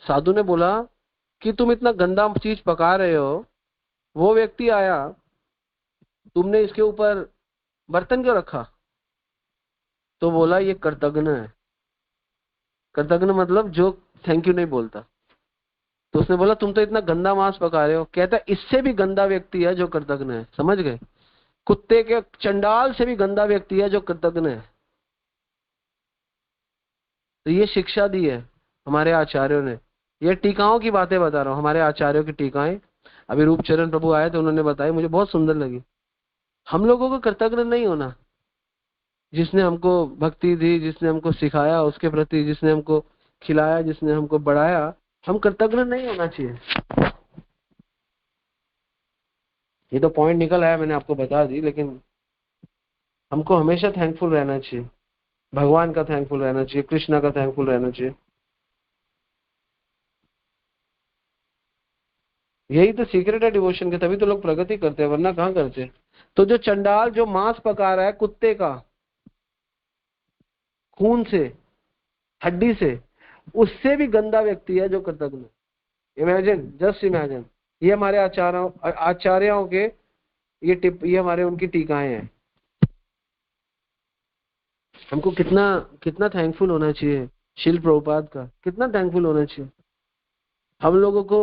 साधु ने बोला कि तुम इतना गंदा चीज पका रहे हो, वो व्यक्ति आया, तुमने इसके ऊपर बर्तन क्यों रखा? तो बोला ये कृतज्ञ है। कृतज्ञ मतलब जो थैंक यू नहीं बोलता। तो उसने बोला तुम तो इतना गंदा मांस पका रहे हो। कहता इससे भी गंदा व्यक्ति है जो कृतज्ञ है। समझ गए? कुत्ते के, चंडाल से भी गंदा व्यक्ति है जो कृतज्ञ है। तो ये शिक्षा दी है हमारे आचार्यों ने। ये टीकाओं की बातें बता रहा हूँ, हमारे आचार्यों की टीकाएं। अभी रूपचरण प्रभु आए तो उन्होंने बताई, मुझे बहुत सुंदर लगी। हम लोगों को कृतज्ञ नहीं होना। जिसने हमको भक्ति दी, जिसने हमको सिखाया, उसके प्रति जिसने हमको खिलाया, जिसने हमको बढ़ाया, हम कृतज्ञ नहीं होना चाहिए। ये तो पॉइंट निकल आया, मैंने आपको बता दी, लेकिन हमको हमेशा थैंकफुल रहना चाहिए। भगवान का थैंकफुल रहना चाहिए, कृष्णा का थैंकफुल रहना चाहिए। यही तो सीक्रेट है डिवोशन के, तभी तो लोग प्रगति करते हैं, वरना कहाँ करते। तो जो चंडाल जो मांस पका रहा है कुत्ते का, खून से, हड्डी से, उससे भी गंदा व्यक्ति है जो कृतज्ञ। Imagine, just imagine. ये हमारे आचार्यों के ये हमारे उनकी टीकाएं हैं। हमको कितना कितना थैंकफुल होना चाहिए। शिल प्रभुपाद का कितना थैंकफुल होना चाहिए। हम लोगों को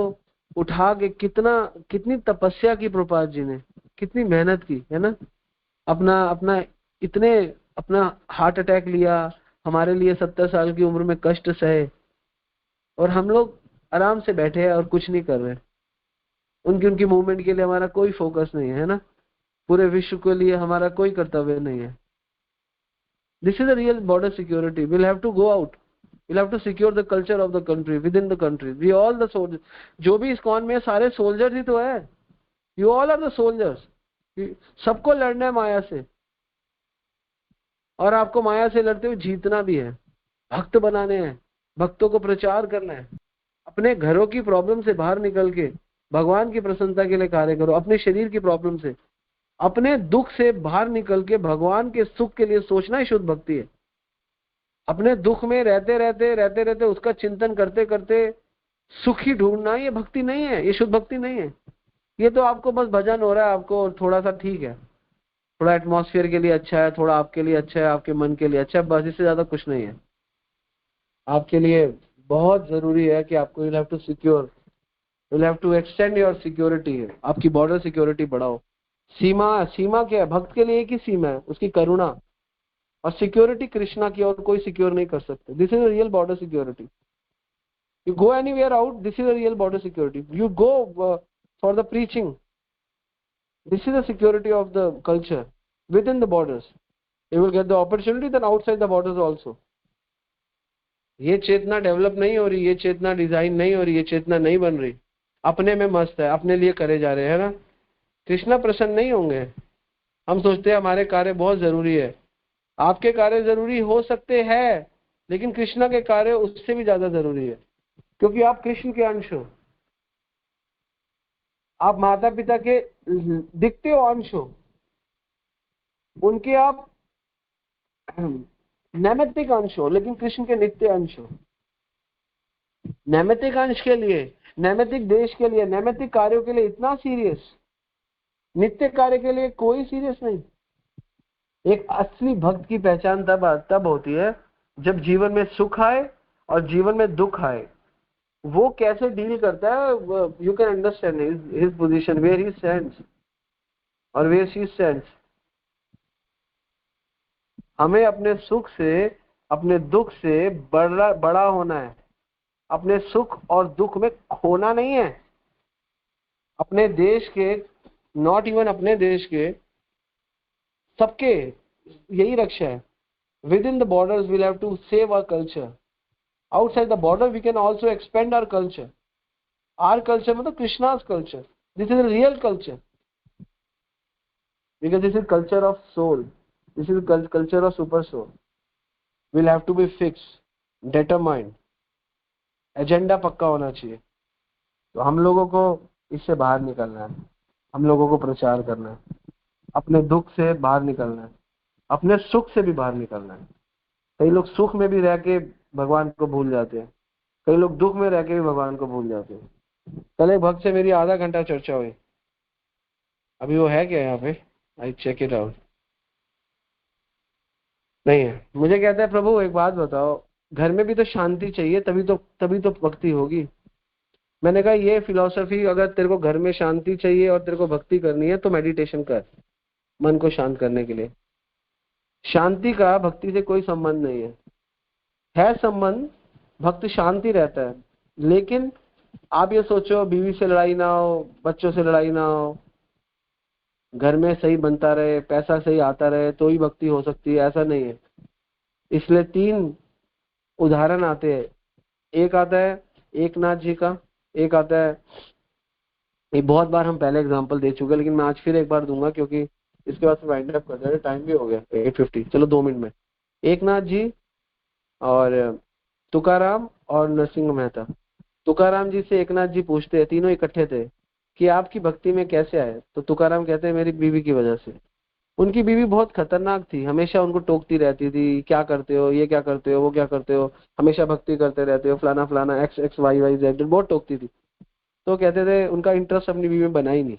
उठा के कितना, कितनी तपस्या की प्रभुपाद जी ने, कितनी मेहनत की है ना। अपना अपना इतने अपना हार्ट अटैक लिया, हमारे लिए 70 साल की उम्र में कष्ट सहे, और हम लोग आराम से बैठे हैं और कुछ नहीं कर रहे। उनकी उनकी मूवमेंट के लिए हमारा कोई फोकस नहीं है ना। पूरे विश्व के लिए हमारा कोई कर्तव्य नहीं है। This is the real border security. Will have to go out, will have to secure the culture of the country, within the country. We all the soldier, जो भी इस कॉन में सारे सोल्जर्स ही तो है। You all are the soldiers. सबको लड़ना है माया से, और आपको माया से लड़ते हुए जीतना भी है। भक्त बनाने हैं, भक्तों को प्रचार करना है। अपने घरों की प्रॉब्लम से बाहर निकल के भगवान की प्रसन्नता के लिए कार्य करो। अपने शरीर की प्रॉब्लम से, अपने दुख से बाहर निकल के भगवान के सुख के लिए सोचना ही शुद्ध भक्ति है। अपने दुख में रहते रहते उसका चिंतन करते करते सुख ही ढूंढना, ये भक्ति नहीं है, ये शुद्ध भक्ति नहीं है। ये तो आपको बस भजन हो रहा है, आपको थोड़ा सा ठीक है, थोड़ा एटमॉस्फेयर के लिए अच्छा है, थोड़ा आपके लिए अच्छा है, आपके मन के लिए अच्छा है, बस, इससे ज्यादा कुछ नहीं है। आपके लिए बहुत जरूरी है कि आपको you have to secure, you have to extend your security. आपकी बॉर्डर सिक्योरिटी बढ़ाओ। सीमा, सीमा क्या है? भक्त के लिए एक ही सीमा है, उसकी करुणा। और सिक्योरिटी कृष्णा की, और कोई सिक्योर नहीं कर सकते। This is a real border security. You go anywhere out, this is a real border security. You go for the preaching, this is the security of the culture within the borders. You will get the opportunity then outside the borders also. ये चेतना डेवलप नहीं हो रही, ये चेतना डिजाइन नहीं हो रही, ये चेतना नहीं बन रही, अपने में मस्त है, अपने लिए करे जा रहे हैं ना। कृष्णा प्रसन्न नहीं होंगे। हम सोचते हैं हमारे कार्य बहुत जरूरी है। आपके कार्य जरूरी हो सकते हैं, लेकिन कृष्णा के कार्य उससे भी ज्यादा जरूरी है, क्योंकि आप कृष्ण के अंश हो। आप माता पिता के दिखते हो अंश हो, उनके आप नैमित्तिक अंश हो, लेकिन कृष्ण के नित्य अंश हो। नैमित्तिक अंश के लिए, नैमित्तिक देश के लिए, नैमित्तिक कार्यों के लिए इतना सीरियस, नित्य कार्य के लिए कोई सीरियस नहीं। एक असली भक्त की पहचान तब होती है जब जीवन में सुख आए और जीवन में दुख आए, वो कैसे डील करता है। You can understand his position, where he stands और वेयर शी स्टैंड्स। हमें अपने सुख से, अपने दुख से बड़ा होना है। अपने सुख और दुख में खोना नहीं है। अपने देश के, नॉट इवन अपने देश के, सबके यही रक्षा है। Within the borders we'll have to save our culture. Outside the border we can also expand our culture. Our culture मतलब Krishna's culture. This is a real culture, because this is culture of soul, this is culture of super soul. We'll have to be fixed, determined, agenda पक्का होना चाहिए। तो हम लोगों को इससे बाहर निकलना है, हम लोगों को प्रचार करना है, अपने दुख से बाहर निकलना है, अपने सुख से भी बाहर निकलना है। कई लोग सुख में भी रह के भगवान को भूल जाते हैं, कई लोग दुख में रह के भी भगवान को भूल जाते हैं। कल एक भक्त से मेरी आधा घंटा चर्चा हुई, अभी वो है क्या यहाँ पे? आई चेक इट आउट, नहीं है। मुझे कहता है प्रभु एक बात बताओ, घर में भी तो शांति चाहिए, तभी तो भक्ति होगी। मैंने कहा ये फिलॉसफी, अगर तेरे को घर में शांति चाहिए और तेरे को भक्ति करनी है तो मेडिटेशन कर, मन को शांत करने के लिए। शांति का भक्ति से कोई संबंध नहीं है संबंध, भक्त शांति रहता है। लेकिन आप ये सोचो बीवी से लड़ाई ना हो, बच्चों से लड़ाई ना हो, घर में सही बनता रहे, पैसा सही आता रहे, तो ही भक्ति हो सकती है, ऐसा नहीं है। इसलिए 3 उदाहरण आते हैं। एक आता है एकनाथ जी का, एक आता है, ये बहुत बार हम पहले एग्जांपल दे चुके हैं, लेकिन मैं आज फिर एक बार दूंगा क्योंकि इसके बाद से वाइंड अप कर दे रहे, टाइम भी हो गया 8:50। चलो 2 मिनट में। एकनाथ जी और तुकाराम और नरसिंह मेहता। तुकाराम जी से एकनाथ जी पूछते हैं, तीनों इकट्ठे थे, कि आपकी भक्ति में कैसे आए? तो तुकाराम कहते हैं मेरी बीवी की वजह से। उनकी बीवी बहुत खतरनाक थी, हमेशा उनको टोकती रहती थी, क्या करते हो, ये क्या करते हो, वो क्या करते हो, हमेशा भक्ति करते रहते हो, फलाना फलाना X X Y Y Z, बहुत टोकती थी। तो कहते थे उनका इंटरेस्ट अपनी बीवी में बना ही नहीं।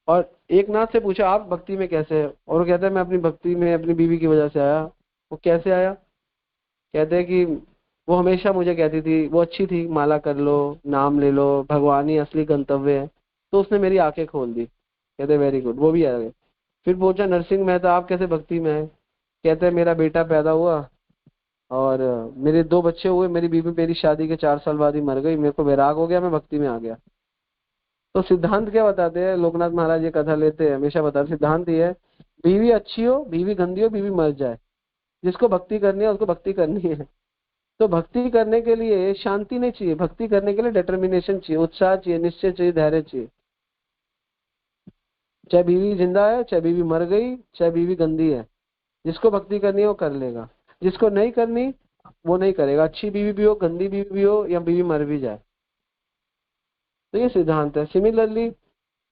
और एक नाथ से पूछा आप भक्ति में कैसे है? और वो कहता है मैं अपनी भक्ति में अपनी बीवी की वजह से आया। वो कैसे आया? कहते हैं कि वो हमेशा मुझे कहती थी, वो अच्छी थी, माला कर लो, नाम ले लो, भगवान ही असली गंतव्य है, तो उसने मेरी आंखें खोल दी। कहते वेरी गुड, वो भी आ गए। फिर पूछा नरसिंह मेहता आप कैसे भक्ति में है? कहते हैं मेरा बेटा पैदा हुआ और मेरे 2 बच्चे हुए, मेरी बीवी मेरी शादी के 4 साल बाद ही मर गई, मेरे को वैराग हो गया, मैं भक्ति में आ गया। तो सिद्धांत क्या बताते हैं लोकनाथ महाराज, ये कथा लेते हैं, हमेशा बताते सिद्धांत ये है, बीवी अच्छी हो, बीवी गंदी हो, बीवी मर जाए, जिसको भक्ति करनी है उसको भक्ति करनी है। तो भक्ति करने के लिए शांति नहीं चाहिए, भक्ति करने के लिए डिटर्मिनेशन चाहिए, उत्साह चाहिए, निश्चय चाहिए, धैर्य चाहिए। चाहे बीवी जिंदा है, चाहे बीवी मर गई, चाहे बीवी गंदी है, जिसको भक्ति करनी है वो कर लेगा, जिसको नहीं करनी वो नहीं करेगा। अच्छी बीवी भी हो, गंदी बीवी भी हो, या बीवी मर भी जाए। तो ये सिद्धांत है। सिमिलरली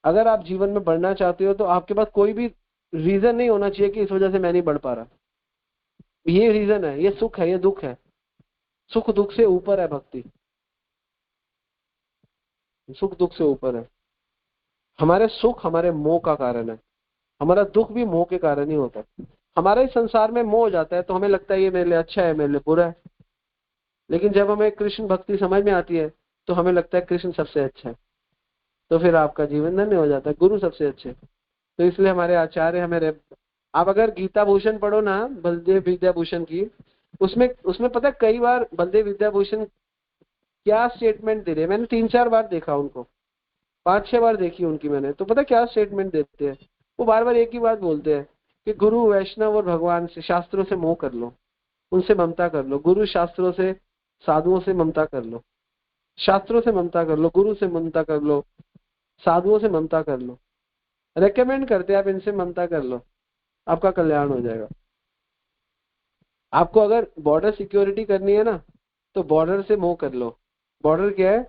अगर आप जीवन में बढ़ना चाहते हो तो आपके पास कोई भी रीजन नहीं होना चाहिए कि इस वजह से मैं नहीं बढ़ पा रहा। ये रीजन है, ये सुख है, ये दुख है। सुख दुख से ऊपर है भक्ति, सुख दुख से ऊपर है। हमारे सुख हमारे मोह का कारण है, हमारा दुख भी मोह के कारण ही होता है। हमारे इस संसार में मोह हो जाता है तो हमें लगता है ये मेरे लिए अच्छा है, मेरे लिए बुरा है। लेकिन जब हमें कृष्ण भक्ति समझ में आती है तो हमें लगता है कृष्ण सबसे अच्छा है, तो फिर आपका जीवन धन्य हो जाता है, गुरु सबसे अच्छे। तो इसलिए हमारे आचार्य आप अगर गीता भूषण पढ़ो ना, बलदेव विद्याभूषण की, उसमें उसमें पता है कई बार बलदेव विद्याभूषण क्या स्टेटमेंट दे रहे हैं। मैंने 3-4 बार देखा उनको, 5-6 बार देखी उनकी मैंने, तो पता क्या स्टेटमेंट देते हैं? वो बार बार एक ही बात बोलते हैं कि गुरु वैष्णव और भगवान से, शास्त्रों से मोह कर लो, उनसे ममता कर लो। गुरु शास्त्रों से, साधुओं से ममता कर लो, शास्त्रों से ममता कर लो, गुरु से ममता कर लो, साधुओं से ममता कर लो। रेकमेंड करते हैं आप इनसे ममता कर लो, आपका कल्याण हो जाएगा। आपको अगर बॉर्डर सिक्योरिटी करनी है ना तो बॉर्डर से मोह कर लो। बॉर्डर क्या है?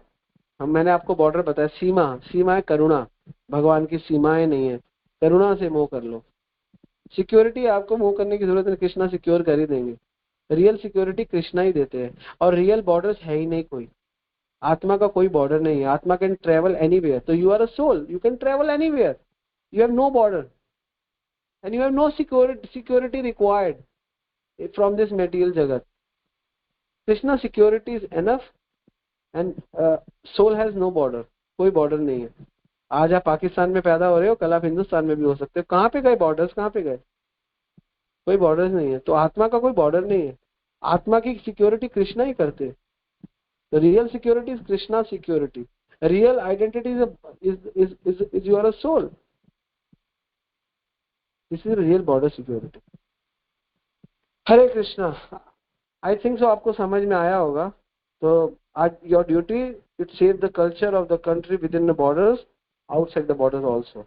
मैंने आपको बॉर्डर बताया, सीमा है करुणा, भगवान की सीमाएं नहीं है, करुणा से मोह कर लो। सिक्योरिटी आपको मोह करने की जरूरत है, कृष्णा सिक्योर कर ही देंगे। रियल सिक्योरिटी कृष्णा ही देते हैं, और रियल बॉर्डर्स है ही नहीं कोई। आत्मा का कोई बॉर्डर नहीं है, आत्मा कैन ट्रेवल एनीवेयर। तो you are a soul, you can travel anywhere. You have no border, and you have no security required from this material jagat. Krishna security is enough, and soul has no border. कोई border नहीं है. आज आप पाकिस्तान में पैदा हो रहे हो, कल आप हिंदुस्तान में भी हो सकते हो. कहाँ पे गए बॉर्डर्स? कहाँ पे गए? कोई बॉर्डर्स नहीं है. तो आत्मा का कोई बॉर्डर नहीं है. आत्मा की सिक्योरिटी कृष्णा ही करते. The real security is Krishna security. Real identity is your soul. This is real border security. Hare Krishna. I think so आपको समझ में आया होगा. तो आज your duty is to save the culture of the country within the borders, outside the borders also.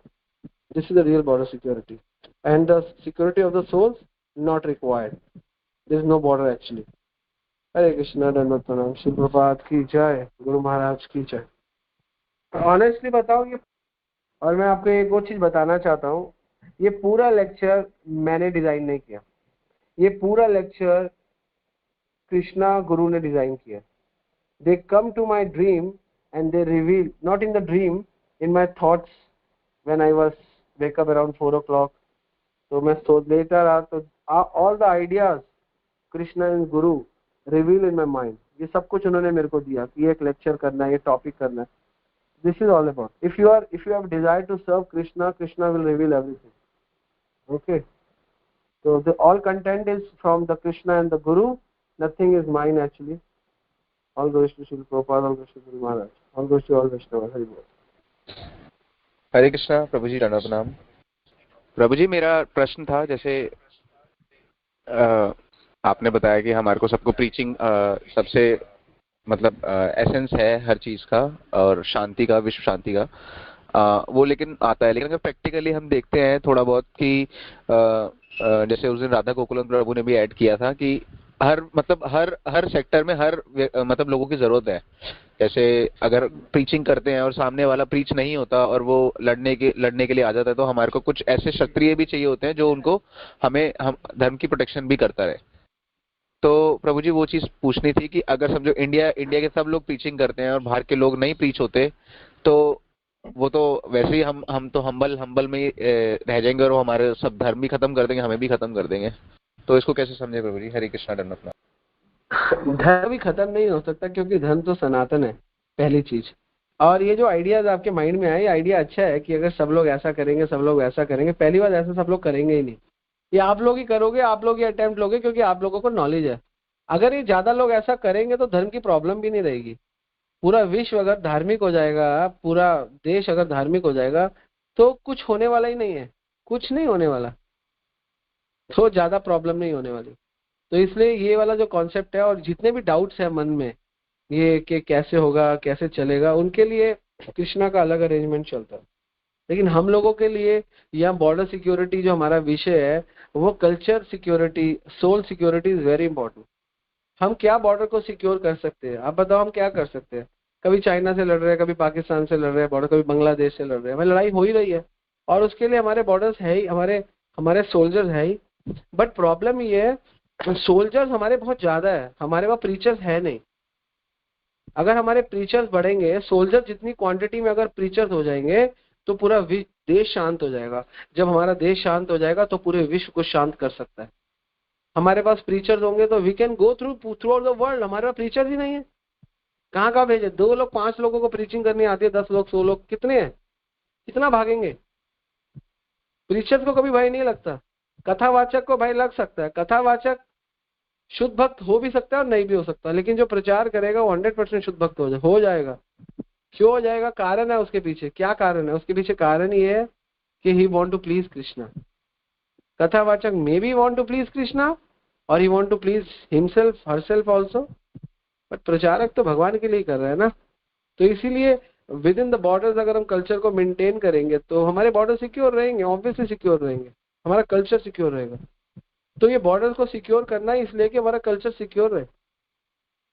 This is the real border security, and the security of the souls not required. There is no border actually. हरे कृष्णा. दंडवत प्रणाम. श्री प्रभात की जय. गुरु महाराज की जय. ऑनेस्टली बताओ ये, और मैं आपको एक और चीज बताना चाहता हूँ. ये पूरा लेक्चर मैंने डिजाइन नहीं किया. ये पूरा लेक्चर कृष्णा गुरु ने डिजाइन किया. They come to my dream and they reveal, not in the dream, in my thoughts when I was wake up around 4 o'clock. तो मैं सोच लेता रहा. तो all the ideas Krishna and guru reveal in my mind. ये सब कुछ उन्होंने मेरे को दिया कि एक लेक्चर करना है, ये टॉपिक करना है. This is all about. If you have desire to serve Krishna, Krishna will reveal everything. Okay. So the all content is from the Krishna and the Guru. Nothing is mine actually. All goes to Srila Prabhupada, all goes to Guru Maharaj, all goes to all Vaishnavas. Hari Bol. हरे कृष्णा. प्रभु जी दंडवत प्रणाम. प्रभु जी मेरा प्रश्न था, जैसे आपने बताया कि हमारे को सबको प्रीचिंग सबसे मतलब एसेंस है हर चीज का, और शांति का, विश्व शांति का, वो लेकिन आता है. लेकिन अगर प्रैक्टिकली हम देखते हैं थोड़ा बहुत कि जैसे उस दिन राधा गोकुलम प्रभु ने भी ऐड किया था कि हर सेक्टर में हर मतलब लोगों की जरूरत है. जैसे अगर प्रीचिंग करते हैं और सामने वाला प्रीच नहीं होता और वो लड़ने के लिए आ जाता है, तो हमारे को कुछ ऐसे क्षत्रिय भी चाहिए होते हैं जो उनको हम धर्म की प्रोटेक्शन भी करता रहे. तो प्रभु जी वो चीज पूछनी थी कि अगर समझो इंडिया के सब लोग प्रीचिंग करते हैं और बाहर के लोग नहीं प्रीच होते, तो वो तो वैसे ही हम तो हम्बल में ही रह जाएंगे और वो हमारे सब धर्म भी खत्म कर देंगे, हमें भी खत्म कर देंगे. तो इसको कैसे समझे प्रभु जी? हरे कृष्णा. दंडवत. धर्म भी खत्म नहीं हो सकता, क्योंकि धर्म तो सनातन है, पहली चीज. और ये जो आइडियाज आपके माइंड में आए, आइडिया अच्छा है कि अगर सब लोग ऐसा करेंगे, सब लोग वैसा करेंगे. पहली बात, ऐसा सब लोग करेंगे ही नहीं. ये आप लोग ही करोगे, आप लोग ही अटेम्प्ट लोगे, क्योंकि आप लोगों को नॉलेज है. अगर ये ज्यादा लोग ऐसा करेंगे तो धर्म की प्रॉब्लम भी नहीं रहेगी. पूरा विश्व अगर धार्मिक हो जाएगा, पूरा देश अगर धार्मिक हो जाएगा, तो कुछ होने वाला ही नहीं है. कुछ नहीं होने वाला, तो ज्यादा प्रॉब्लम नहीं होने वाली. तो इसलिए ये वाला जो कॉन्सेप्ट है, और जितने भी डाउट्स है मन में ये कि कैसे होगा, कैसे चलेगा, उनके लिए कृष्णा का अलग अरेंजमेंट चलता है. लेकिन हम लोगों के लिए यह बॉर्डर सिक्योरिटी जो हमारा विषय है, वो culture security, soul security is very important. हम क्या बॉर्डर को सिक्योर कर सकते हैं? आप बताओ, हम क्या कर सकते हैं? कभी चाइना से लड़ रहे हैं, कभी पाकिस्तान से लड़ रहे हैं बॉर्डर, कभी बांग्लादेश से लड़ रहे हैं. हमें लड़ाई हो ही रही है, और उसके लिए हमारे बॉर्डर्स है ही, हमारे सोल्जर्स है ही. बट प्रॉब्लम ये है, सोल्जर्स हमारे बहुत ज्यादा है, हमारे पास प्रीचर्स है नहीं. अगर हमारे प्रीचर्स बढ़ेंगे, सोल्जर जितनी क्वांटिटी में अगर प्रीचर्स हो जाएंगे, तो पूरा देश शांत हो जाएगा. जब हमारा देश शांत हो जाएगा तो पूरे विश्व को शांत कर सकता है. हमारे पास प्रीचर्स होंगे तो we can go throughout the world. हमारे पास प्रीचर्स ही नहीं है, कहाँ भेजे? 2 लोग 5 लोगों को प्रीचिंग करनी आती है, 10 लोग 100 लोग, कितने हैं? कितना भागेंगे? प्रीचर्स को कभी भय नहीं लगता. कथावाचक को भय लग सकता है. कथावाचक शुद्ध भक्त हो भी सकता है और नहीं भी हो सकता, लेकिन जो प्रचार करेगा वो 100% शुद्ध भक्त हो जाएगा. क्यों हो जाएगा? कारण है उसके पीछे. क्या कारण है उसके पीछे? कारण ये है कि he want to please Krishna. कथावाचक maybe want to please Krishna, और he want to please himself, herself also. But प्रचारक तो भगवान के लिए कर रहे हैं ना. तो इसीलिए विद इन द बॉर्डर्स अगर हम कल्चर को मेंटेन करेंगे तो हमारे बॉर्डर सिक्योर रहेंगे, ऑब्वियसली सिक्योर रहेंगे, हमारा कल्चर सिक्योर रहेगा. तो ये बॉर्डर्स को सिक्योर करना है इसलिए कि हमारा कल्चर सिक्योर रहे.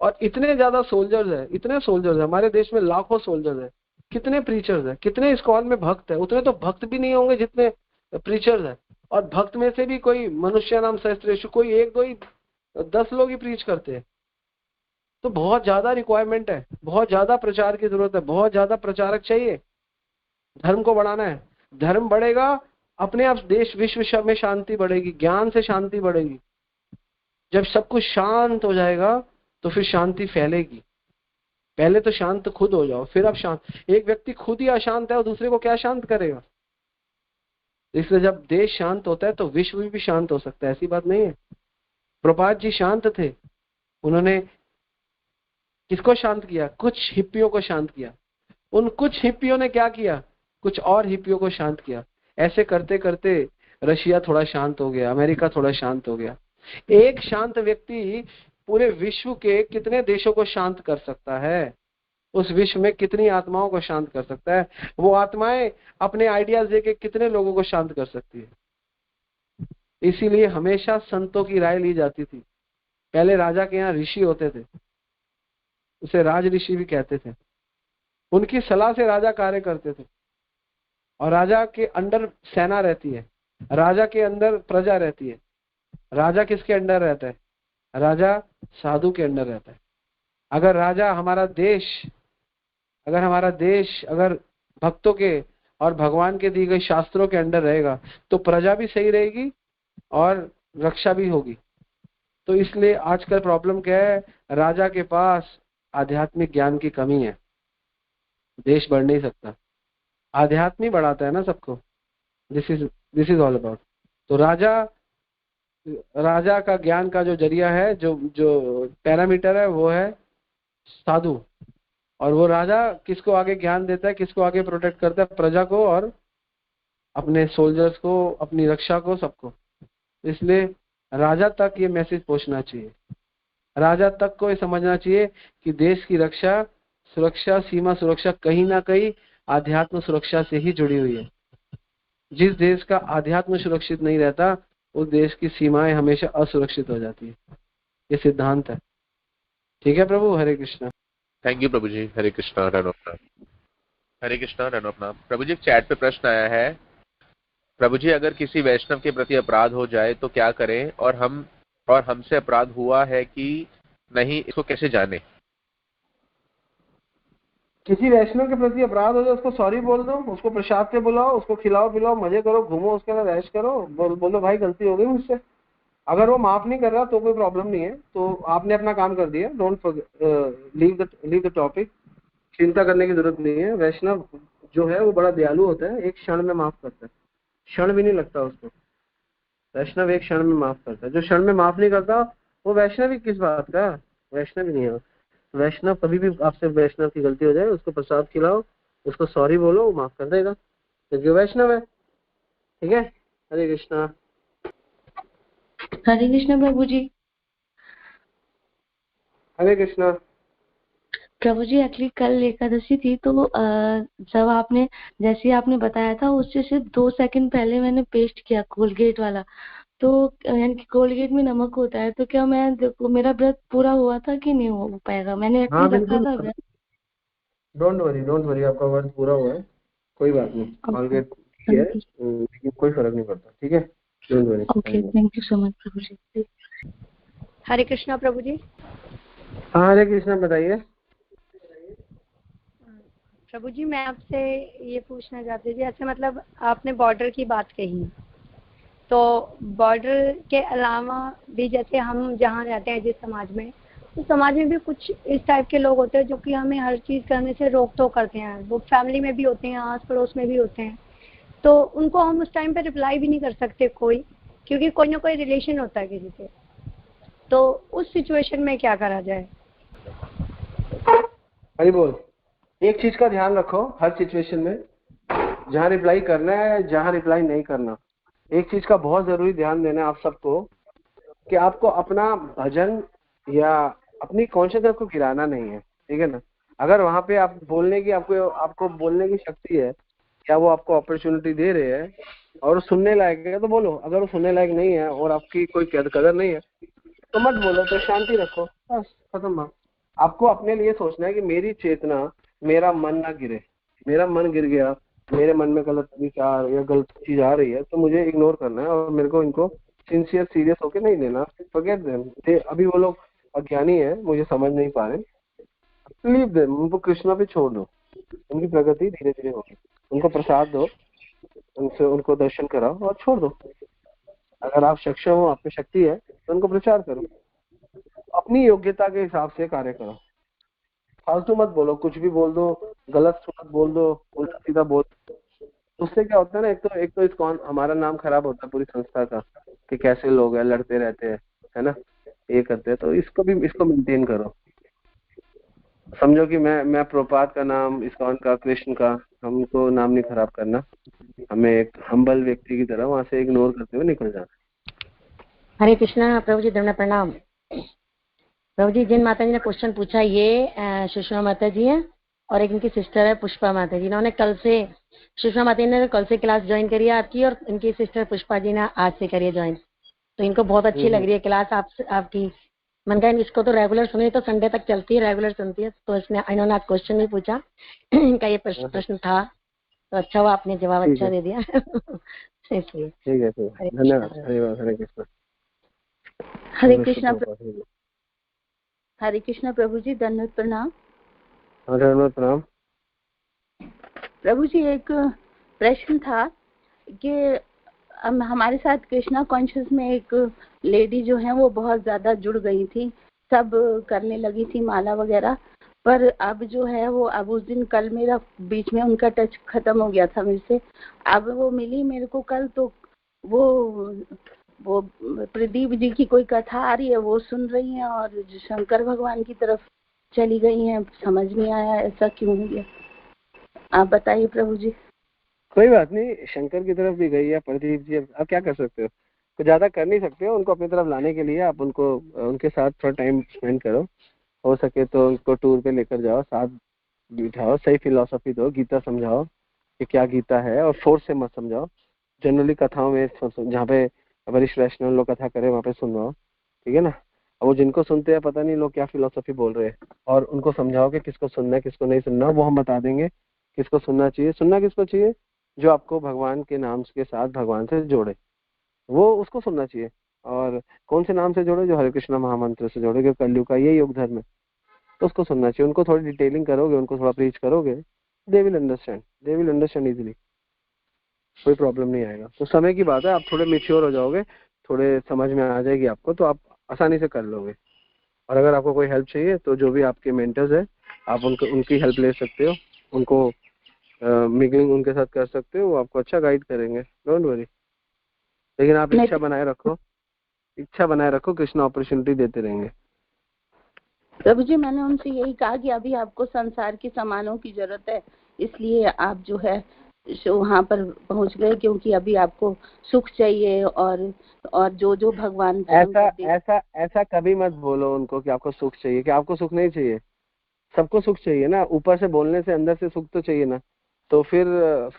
और इतने ज्यादा सोल्जर्स है, इतने सोल्जर्स है हमारे देश में, लाखों सोल्जर्स है. कितने प्रीचर्स है, कितने इस्कॉन में भक्त है? उतने तो भक्त भी नहीं होंगे जितने प्रीचर्स है. और भक्त में से भी कोई मनुष्य नाम सहस्त्रेषु, कोई 1 2 ही 10 लोग ही प्रीच करते हैं. तो बहुत ज्यादा रिक्वायरमेंट है, बहुत ज्यादा प्रचार की जरूरत है, बहुत ज्यादा प्रचारक चाहिए. धर्म को बढ़ाना है. धर्म बढ़ेगा, अपने आप देश विश्व में शांति बढ़ेगी, ज्ञान से शांति बढ़ेगी। जब सब कुछ शांत हो जाएगा तो फिर शांति फैलेगी। पहले तो शांत खुद हो जाओ, फिर आप शांत। एक व्यक्ति खुद ही अशांत है और दूसरे को क्या शांत करेगा? इसलिए जब देश शांत होता है तो विश्व भी शांत हो सकता है, ऐसी बात नहीं है। प्रभुपाद जी शांत थे, उन्होंने किसको शांत किया? कुछ हिप्पियों को शांत किया। उन कुछ हिप्पियों ने क्या किया? कुछ और हिप्पियों को शांत किया। ऐसे करते करते रशिया थोड़ा शांत हो गया, अमेरिका थोड़ा शांत हो गया। एक शांत व्यक्ति पूरे विश्व के कितने देशों को शांत कर सकता है? उस विश्व में कितनी आत्माओं को शांत कर सकता है? वो आत्माएं अपने आइडियाज देके कितने लोगों को शांत कर सकती है? इसीलिए हमेशा संतों की राय ली जाती थी। पहले राजा के यहाँ ऋषि होते थे, उसे राज ऋषि भी कहते थे। उनकी सलाह से राजा कार्य करते थे। और राजा के अंडर सेना रहती है, राजा के अंदर प्रजा रहती है। राजा किसके अंडर रहता है? राजा साधु के अंडर रहता है। अगर राजा हमारा देश अगर भक्तों के और भगवान के दिए गए शास्त्रों के अंडर रहेगा तो प्रजा भी सही रहेगी और रक्षा भी होगी। तो इसलिए आजकल प्रॉब्लम क्या है? राजा के पास आध्यात्मिक ज्ञान की कमी है, देश बढ़ नहीं सकता। आध्यात्म ही बढ़ाता है ना सबको। This is all about. तो राजा का ज्ञान का जो जरिया है, जो पैरामीटर है, वो है साधु। और वो राजा किसको आगे ज्ञान देता है, किसको आगे प्रोटेक्ट करता है? प्रजा को और अपने सोल्जर्स को, अपनी रक्षा को, सबको। इसलिए राजा तक ये मैसेज पहुंचना चाहिए। राजा तक को ये समझना चाहिए कि देश की रक्षा, सुरक्षा, सीमा सुरक्षा कहीं ना कहीं आध्यात्म सुरक्षा से ही जुड़ी हुई है। जिस देश का आध्यात्म सुरक्षित नहीं रहता, उस देश की सीमाएं हमेशा असुरक्षित हो जाती है। ये सिद्धांत है। ठीक है प्रभु, हरे कृष्णा। थैंक यू प्रभु जी। हरे कृष्णा। रनोपनाथ। हरे कृष्णा। रनोपनाथ। प्रभु जी चैट पे प्रश्न आया है, प्रभु जी अगर किसी वैष्णव के प्रति अपराध हो जाए तो क्या करें, और हमसे अपराध हुआ है कि नहीं, इसको कैसे जाने? किसी वैष्णव के प्रति अपराध हो जाए, उसको सॉरी बोल दो, उसको प्रसाद से बुलाओ, उसको खिलाओ पिलाओ, मजे करो, घूमो, उसके साथ ऐश करो, बोलो भाई गलती हो गई मुझसे। अगर वो माफ नहीं कर रहा तो कोई प्रॉब्लम नहीं है, तो आपने अपना काम कर दिया। Don't leave the topic. चिंता करने की जरूरत नहीं है। वैष्णव जो है वो बड़ा दयालु होता है, एक क्षण में माफ करता है, क्षण भी नहीं लगता उसको। वैष्णव एक क्षण में माफ करता है। जो क्षण में माफ नहीं करता वो वैष्णव ही किस बात का? वैष्णव ही नहीं है। वैष्णव कभी भी आपसे वैष्णव की गलती हो जाए, उसको प्रसाद खिलाओ, उसको सॉरी बोलो, वो माफ कर देगा, क्योंकि वैष्णव है। ठीक है। हरे कृष्णा। हरे कृष्णा प्रभु जी। हरे कृष्णा। प्रभु जी एक्चुअली कल एकादशी थी, तो जब आपने जैसे आपने बताया था उससे सिर्फ 2 सेकंड पहले मैंने पेस्ट किया कोलगेट वाला, तो यानी कि कोलगेट में नमक होता है, तो क्या मैं देखो मेरा व्रत पूरा हुआ था कि नहीं हो पाएगा? मैंने हाँ एक्चुअली रखा बिल्कुल, था व्रत। डोंट वरी, आपका वर्ष पूरा हुआ है, कोई बात नहीं। ओके, ऑलरेडी ठीक है, लेकिन कोई फर्क नहीं पड़ता। ठीक है, don't worry. Okay, thank you so much प्रभु जी। हरे कृष्णा प्रभु जी। हाँ हरे कृष्णा, बताइए। प्रभु जी मैं आपसे ये पूछना चाहती थी, ऐसे मतलब आपने बॉर्डर की बात कही, तो बॉर्डर के अलावा भी जैसे हम जहाँ रहते हैं जिस समाज में, तो समाज में भी कुछ इस टाइप के लोग होते हैं जो कि हमें हर चीज़ करने से रोक टोक करते हैं। वो फैमिली में भी होते हैं, आस पड़ोस में भी होते हैं, तो उनको हम उस टाइम पे रिप्लाई भी नहीं कर सकते कोई, क्योंकि कोई ना कोई रिलेशन होता है किसी से। तो उस सिचुएशन में क्या करा जाए? हरि बोल। एक चीज का ध्यान रखो हर सिचुएशन में, जहाँ रिप्लाई करना है, जहाँ रिप्लाई नहीं करना। एक चीज का बहुत जरूरी ध्यान देना है आप सबको, कि आपको अपना भजन या अपनी कॉन्शियसनेस को गिराना नहीं है। ठीक है ना? अगर वहां पे आप बोलने की आपको बोलने की शक्ति है, क्या वो आपको अपॉर्चुनिटी दे रहे हैं और सुनने लायक है तो बोलो। अगर वो सुनने लायक नहीं है और आपकी कोई कदर नहीं है तो मत बोलो, तो शांति रखो, बस खत्म बात। आपको अपने लिए सोचना है कि मेरी चेतना, मेरा मन ना गिरे। मेरा मन गिर गया, मेरे मन में गलत विचार या गलत चीज आ रही है, तो मुझे इग्नोर करना है और मेरे को इनको सिंसियर सीरियस होके नहीं लेना। Forget them. अभी वो लोग अज्ञानी है, मुझे समझ नहीं पा रहे, लीव देम। उनको कृष्णा पे छोड़ दो, उनकी प्रगति धीरे धीरे होगी। उनको प्रसाद दो, उनसे उनको दर्शन कराओ और छोड़ दो। अगर आप सक्षम हो, आप में शक्ति है, तो उनको प्रचार करो, अपनी योग्यता के हिसाब से कार्य करो। फालतू मत बोलो, कुछ भी बोल दो, गलत मत बोल दो, उल्टा सीधा बोल दो। उससे क्या होता है ना, एक तो इस्कॉन हमारा नाम खराब होता है पूरी संस्था का, कि कैसे लोग हैं, लड़ते रहते हैं, है ना, ये करते हैं। तो इसको मेंटेन करो। समझो कि मैं प्रभुपाद का नाम, इस्कॉन का, कृष्ण का, हमको नाम नहीं खराब करना। हमें एक हम्बल व्यक्ति की तरह वहां से इग्नोर करते हुए निकल जाना। हरे कृष्णा प्रभु जी, दंड प्रणाम। प्रभु जी, जिन माता जी ने क्वेश्चन पूछा ये सुषमा माता जी है और एक इनकी सिस्टर है पुष्पा माता जी। इन्होंने कल से, सुषमा माता जी ने कल से क्लास ज्वाइन करी है आपकी, और इनकी सिस्टर पुष्पा जी ने आज से करी है ज्वाइन। तो इनको बहुत अच्छी लग रही है क्लास आपकी। मन कहा इसको तो रेगुलर सुनी, तो संडे तक चलती है, रेगुलर सुनती है। तो इन्होंने आज क्वेश्चन भी पूछा इनका ये प्रश्न था, तो अच्छा हुआ आपने जवाब अच्छा दे दिया इसलिए ठीक है, धन्यवाद। हरे कृष्ण। हरे कृष्णा हरे कृष्णा प्रभु जी, दंडवत प्रणाम। दंडवत प्रणाम प्रभु जी। एक प्रश्न था कि हमारे साथ कृष्णा कॉन्शियस में एक लेडी जो है वो बहुत ज्यादा जुड़ गई थी, सब करने लगी थी माला वगैरह, पर अब जो है वो, अब उस दिन कल मेरा बीच में उनका टच खत्म हो गया था मेरे से। अब वो मिली मेरे को कल, तो वो प्रदीप जी की कोई कथा आ रही है वो सुन रही हैं और शंकर भगवान की तरफ चली गई हैं। समझ नहीं आया ऐसा क्यों हो गया, आप बताइए प्रभु जी। कोई बात नहीं, शंकर की तरफ भी गई है प्रदीप जी, आप क्या कर सकते हो, कुछ ज्यादा कर नहीं सकते हो। उनको अपनी तरफ लाने के लिए आप उनके साथ थोड़ा टाइम स्पेंड करो, हो सके तो उनको टूर पे लेकर जाओ, साथ बिठाओ, सही फिलोसफी दो, गीता समझाओ कि क्या गीता है, और फोर्स से मत समझाओ। जनरली कथाओं में जहाँ पे वरिष्ठ वैष्णव लोग कथा करे वहाँ पे सुनवाओ, ठीक है ना। और वो जिनको सुनते हैं पता नहीं लोग क्या फिलोसफी बोल रहे हैं, और उनको समझाओ कि किसको सुनना है किसको नहीं सुनना, वो हम बता देंगे किसको सुनना चाहिए। सुनना किसको चाहिए, जो आपको भगवान के नाम के साथ भगवान से जोड़े, वो उसको सुनना चाहिए। और कौन से नाम से जोड़े, जो हरे कृष्णा महामंत्र से जोड़े, क्योंकि कलयुग का ये योग धर्म है, तो उसको सुनना चाहिए। उनको थोड़ी डिटेलिंग करोगे, उनको थोड़ा प्रीच करोगे, दे विल अंडरस्टैंड इजीली, कोई प्रॉब्लम नहीं आएगा। तो समय की बात है, आप थोड़े मेच्योर हो जाओगे, थोड़े समझ में आ जाएगी आपको, तो आप आसानी से कर लोगे। और अगर आपको कोई हेल्प चाहिए तो जो भी आपके मेंटर्स है आप उनकी हेल्प ले सकते हो, उनको मिगलिंग उनके साथ कर सकते हो, वो आपको अच्छा गाइड करेंगे, डोंट वरी। लेकिन आप इच्छा बनाए रखो, कृष्णा अपॉर्चुनिटी देते रहेंगे। प्रभु जी, मैंने उनसे यही कहा कि अभी आपको संसार के सामानों की जरूरत है, इसलिए आप जो है वहाँ पर पहुँच गए, क्योंकि अभी आपको सुख चाहिए। और जो भगवान ऐसा कभी मत बोलो उनको कि आपको सुख चाहिए, कि आपको सुख नहीं चाहिए। सबको सुख चाहिए ना, ऊपर से बोलने से अंदर से सुख तो चाहिए ना। तो फिर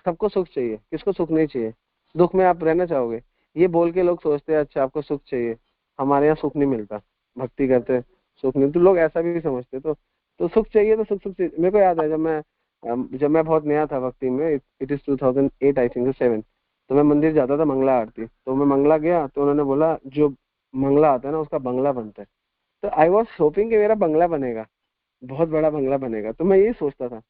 सबको सुख चाहिए, किसको सुख नहीं चाहिए? दुख में आप रहना चाहोगे? ये बोल के लोग सोचते हैं अच्छा आपको सुख चाहिए, हमारे यहाँ सुख नहीं मिलता, भक्ति करते सुख नहीं, तो लोग ऐसा भी समझते। तो सुख चाहिए तो सुख चाहिए। मेरे को याद है जब मैं बहुत नया था भक्ति में, इट इज 2008 आई थिंक 7, तो मैं मंदिर जाता था मंगला आरती। तो मैं मंगला गया तो उन्होंने बोला जो मंगला आता है ना उसका बंगला बनता है। तो आई वॉज होपिंग कि मेरा बंगला बनेगा, बहुत बड़ा बंगला बनेगा, तो मैं यही सोचता था।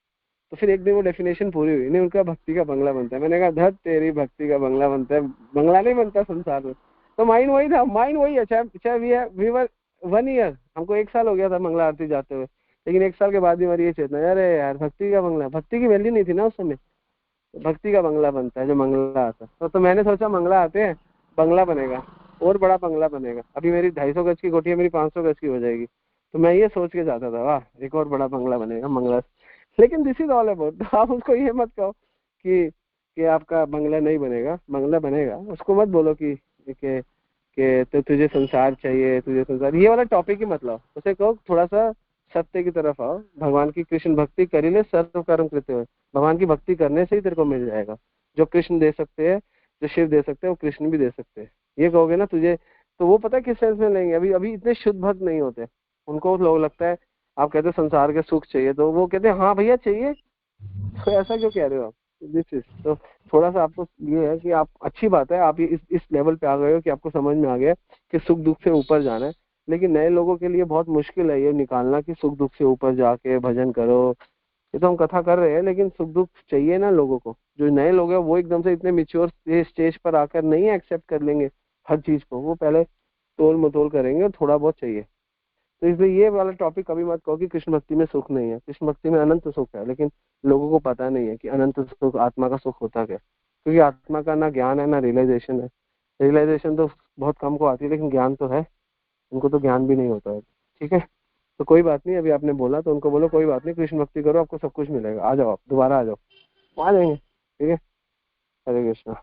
तो फिर एक दिन वो डेफिनेशन पूरी हुई, नहीं उनका भक्ति का बंगला बनता है। मैंने कहा धत तेरी, भक्ति का बंगला बनता है, बंगला नहीं बनता संसार में। तो माइंड वही था, माइंड वही है। चाहे वी वर 1 ईयर, हमको 1 साल हो गया था मंगला आरती जाते हुए, लेकिन 1 साल के बाद भी हमारी ये चेतना, अरे यार भक्ति का बंगला, भक्ति की वैल्यू नहीं थी ना उस समय, भक्ति का बंगला बनता है जो मंगला आता है। तो मैंने सोचा मंगला आते हैं, बंगला बनेगा, और बड़ा बंगला बनेगा। अभी मेरी 250 गज की कोठी है, मेरी 500 गज की हो जाएगी। तो मैं ये सोच के जाता था, वाह एक और बड़ा बंगला बनेगा मंगला। लेकिन दिस इज ऑल अबाउट, आप उसको ये मत कहो कि आपका बंगला नहीं बनेगा, बंगला बनेगा। उसको मत बोलो कि तो तुझे संसार चाहिए, तुझे संसार, ये वाला टॉपिक ही मत लाओ। उसे कहो थोड़ा सा सत्य की तरफ आओ, भगवान की कृष्ण भक्ति करी ले, सर्व कर्म करते हुए। भगवान की भक्ति करने से ही तेरे को मिल जाएगा। जो कृष्ण दे सकते हैं, जो शिव दे सकते हैं, वो कृष्ण भी दे सकते हैं। ये कहोगे ना तुझे, तो वो पता है किस सेंस में लेंगे। अभी इतने शुद्ध भक्त नहीं होते, उनको लोग लगता है आप कहते हो संसार के सुख चाहिए, तो वो कहते हैं हाँ भैया चाहिए। तो ऐसा क्यों कह रहे हो आप? दिस इज तो थोड़ा सा आपको ये है कि आप, अच्छी बात है आप ये इस लेवल पे आ गए हो कि आपको समझ में आ गया कि सुख दुख से ऊपर जाना है। लेकिन नए लोगों के लिए बहुत मुश्किल है ये निकालना कि सुख दुख से ऊपर जाके भजन करो, ये तो हम कथा कर रहे हैं, लेकिन सुख दुख चाहिए ना लोगों को। जो नए लोग हैं वो एकदम से इतने मिच्योर स्टेज पर आकर नहीं एक्सेप्ट कर लेंगे हर चीज को, वो पहले तोल मटोल करेंगे और थोड़ा बहुत चाहिए। तो इसलिए ये वाला टॉपिक कभी मत कहो कि कृष्ण भक्ति में सुख नहीं है। कृष्ण भक्ति में अनंत सुख है, लेकिन लोगों को पता नहीं है कि अनंत सुख, आत्मा का सुख होता क्या। क्योंकि आत्मा का ना ज्ञान है ना रियलाइजेशन है। रियलाइजेशन तो बहुत कम को आती है, लेकिन ज्ञान तो है, उनको तो ज्ञान भी नहीं होता है। ठीक है, तो कोई बात नहीं, अभी आपने बोला तो उनको बोलो कोई बात नहीं, कृष्ण भक्ति करो, आपको सब कुछ मिलेगा। आ जाओ, आप दोबारा आ जाओ, आ जाएंगे। ठीक है, हरे कृष्णा।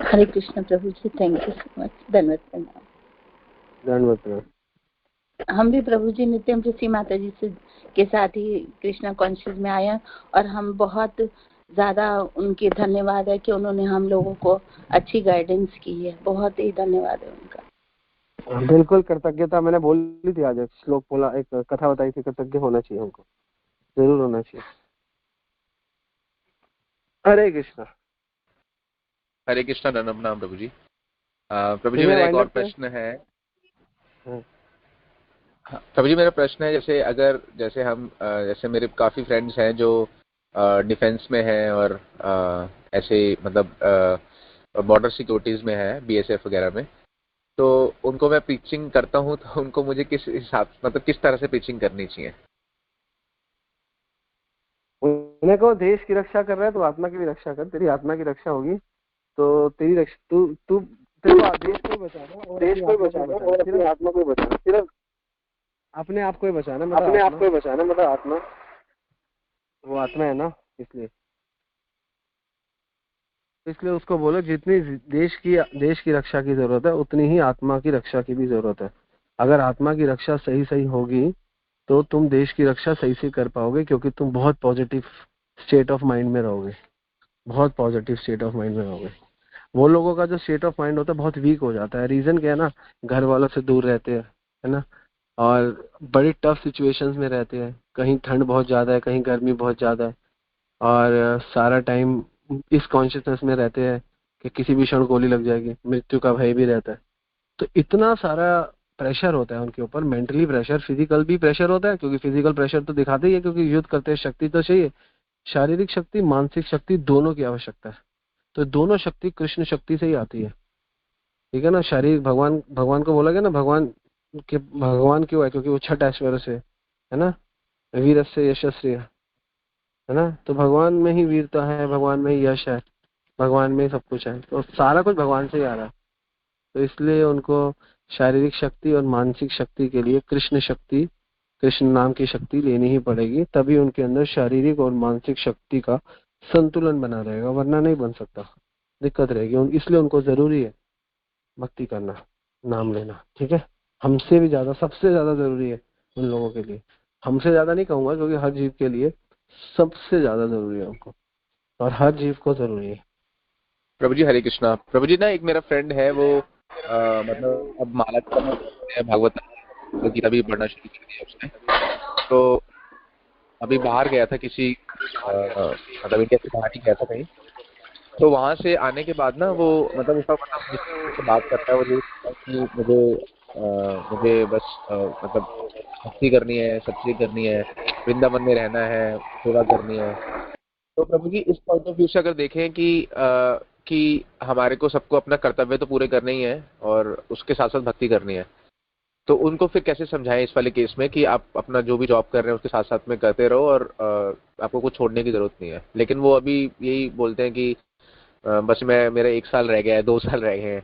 हरे कृष्ण प्रभु जी, थैंक यू सो मच, धन्यवाद प्रणाम। धन्यवाद प्रणाम। हम भी प्रभु जी नित्यम ऋषि माता जी से के साथ ही कृष्णा कॉन्शियस में आए और हम बहुत ज्यादा उनके धन्यवाद है कि उन्होंने हम लोगों को अच्छी गाइडेंस की है। बहुत ही धन्यवाद है उनका। बिल्कुल कृतज्ञता, मैंने बोली थी आज, एक श्लोक बोला, एक कथा बताई थी, कृतज्ञ होना चाहिए हमको, जरूर होना चाहिए। हरे कृष्णा। हरे कृष्णा, प्रणाम प्रभु जी। प्रभु जी मेरा एक और प्रश्न है। प्रभु जी मेरा प्रश्न है, जैसे हम जैसे मेरे काफी फ्रेंड्स हैं जो डिफेंस में हैं और ऐसे मतलब बॉर्डर सिक्योरिटीज में है, बीएसएफ वगैरह में, तो उनको मैं प्रीचिंग करता हूँ तो उनको मुझे किस हिसाब मतलब किस तरह से प्रीचिंग करनी चाहिए? उन्हें कहो देश की रक्षा कर रहा है तो आत्मा की भी रक्षा कर, तेरी आत्मा की रक्षा होगी तो तेरी रक्षा, तू तू तेरे देश को बचाना और देश को बचाना और अपनी आत्मा को बचाना, सिर्फ अपने आप को ही बचाना, मतलब अपने आप को ही बचाना, मतलब आत्मा, वो आत्मा है ना, इसलिए उसको बोलो जितनी देश की रक्षा की जरूरत है उतनी ही आत्मा की रक्षा की भी जरूरत है। अगर आत्मा की रक्षा सही होगी तो तुम देश की रक्षा सही से कर पाओगे, क्योंकि तुम बहुत पॉजिटिव स्टेट ऑफ माइंड में रहोगे, बहुत पॉजिटिव स्टेट ऑफ माइंड में रहोगे। वो लोगों का जो स्टेट ऑफ माइंड होता है बहुत वीक हो जाता है। रीजन क्या है ना, घर वालों से दूर रहते हैं, है ना, और बड़ी टफ सिचुएशंस में रहते हैं, कहीं ठंड बहुत ज्यादा है, कहीं गर्मी बहुत ज्यादा है, और सारा टाइम इस कॉन्शियसनेस में रहते हैं कि किसी भी क्षण गोली लग जाएगी, मृत्यु का भय भी रहता है। तो इतना सारा प्रेशर होता है उनके ऊपर, मेंटली प्रेशर, फिजिकल भी प्रेशर होता है, क्योंकि फिजिकल प्रेशर तो दिखाते ही है, क्योंकि युद्ध करते हैं, शक्ति तो चाहिए, शारीरिक शक्ति मानसिक शक्ति दोनों की आवश्यकता है। तो दोनों शक्ति कृष्ण शक्ति से ही आती है। ठीक है ना, शारीरिक भगवान को बोला गया ना, भगवान क्यों है, क्योंकि वो छठ ऐश्वर्य से है ना, वीरस्य यशस्वी है ना, तो भगवान में ही वीरता है, भगवान में ही यश है, भगवान में ही सब कुछ है, तो सारा कुछ भगवान से ही आ रहा है। तो इसलिए उनको शारीरिक शक्ति और मानसिक शक्ति के लिए कृष्ण शक्ति, कृष्ण नाम की शक्ति लेनी ही पड़ेगी, तभी उनके अंदर शारीरिक और मानसिक शक्ति का संतुलन बना रहेगा, वरना नहीं बन सकता, दिक्कत रहेगी। इसलिए उनको जरूरी है भक्ति करना, नाम लेना। ठीक है, हमसे भी ज्यादा, सबसे ज्यादा जरूरी है उन लोगों के लिए। हमसे ज्यादा नहीं कहूंगा, क्योंकि हर जीव के लिए सबसे ज्यादा जरूरी है उनको, और हर जीव को जरूरी है। प्रभु जी हरे कृष्णा। प्रभु जी ना, एक मेरा फ्रेंड है, वो मतलब अब माला का भागवत गीता भी पढ़ना शुरू कर दिया उसने। तो अभी बाहर गया था किसी मतलब इंडिया से बाहर ही गया था कहीं, तो वहां से आने के बाद ना वो मतलब उसका मतलब बात करता है, वो कि मुझे बस मतलब भक्ति करनी है, सत्संग करनी है, वृंदावन में रहना है, सेवा करनी है। तो प्रभु जी इस पॉइंट ऑफ व्यू से अगर देखें कि हमारे को सबको अपना कर्तव्य तो पूरे करने ही है और उसके साथ साथ भक्ति करनी है, तो उनको फिर कैसे समझाएं इस वाले केस में कि आप अपना जो भी जॉब कर रहे हैं उसके साथ साथ में करते रहो और आपको कुछ छोड़ने की जरूरत नहीं है। लेकिन वो अभी यही बोलते हैं कि बस मेरा 1 साल रह गया है, 2 साल रह गए हैं,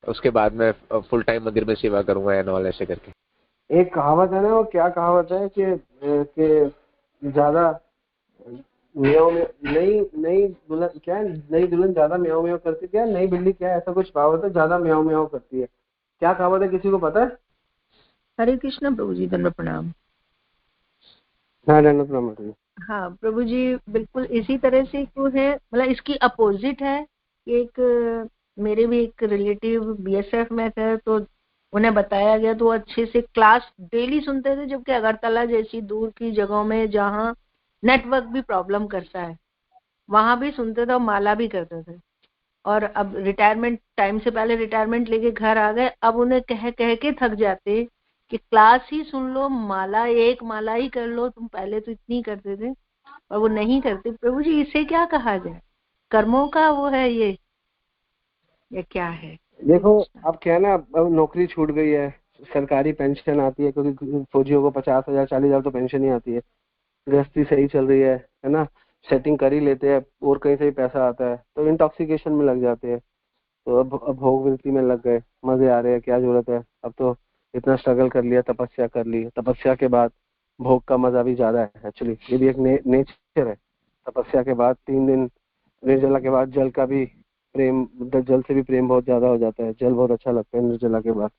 उसके बाद मैं फुल टाइम मंदिर में सेवा करूंगा एंड ऑल, ऐसे करके। एक कहावत है ना, वो क्या कहावत है कि ज्यादा म्याऊं नई दुल्हन क्या है, नई दुल्हन ज्यादा म्याऊं म्याऊं करती, क्या नई बिल्ली, क्या ऐसा कुछ कहावत है, ज्यादा म्याऊं म्याऊं करती है। क्या कहावत है, किसी को पता है? हरे कृष्ण प्रभु जी, धन्यवाद प्रणाम। हाँ धन्यवाद प्रणाम। हाँ प्रभु जी, बिल्कुल इसी तरह से क्यों है, मतलब इसकी अपोजिट है। एक मेरे भी एक रिलेटिव बीएसएफ में थे, तो उन्हें बताया गया तो अच्छे से क्लास डेली सुनते थे, जबकि अगरतला जैसी दूर की जगहों में जहाँ नेटवर्क भी प्रॉब्लम करता है वहां भी सुनते थे और माला भी करते थे। और अब रिटायरमेंट टाइम से पहले रिटायरमेंट लेके घर आ गए, अब उन्हें कह के थक जाते कि क्लास ही सुन लो, माला एक माला ही कर लो, तुम पहले तो इतनी करते थे और वो नहीं करते। प्रभु जी इसे क्या कहा जाए? कर्मों का वो है ये क्या है? देखो अब क्या है ना, अब नौकरी छूट गई है, सरकारी पेंशन आती है, क्योंकि फौजियों को 50,000 40,000 तो पेंशन ही आती है, गृहस्थी सही चल रही है ना, सेटिंग कर ही लेते हैं और कहीं से भी पैसा आता है, तो इंटॉक्सिकेशन में लग जाते हैं। तो अब भोग वृत्ति में लग गए, मजे आ रहे हैं, क्या जरूरत है, अब तो इतना स्ट्रगल कर लिया, तपस्या कर ली, तपस्या के बाद भोग का मजा भी ज्यादा है। एक्चुअली ये भी एक नेचर है। तपस्या के बाद 3 दिन निर्जला के बाद जल का भी प्रेम, जल से भी प्रेम बहुत ज्यादा हो जाता है, जल बहुत अच्छा लगता है निर्जला के बाद।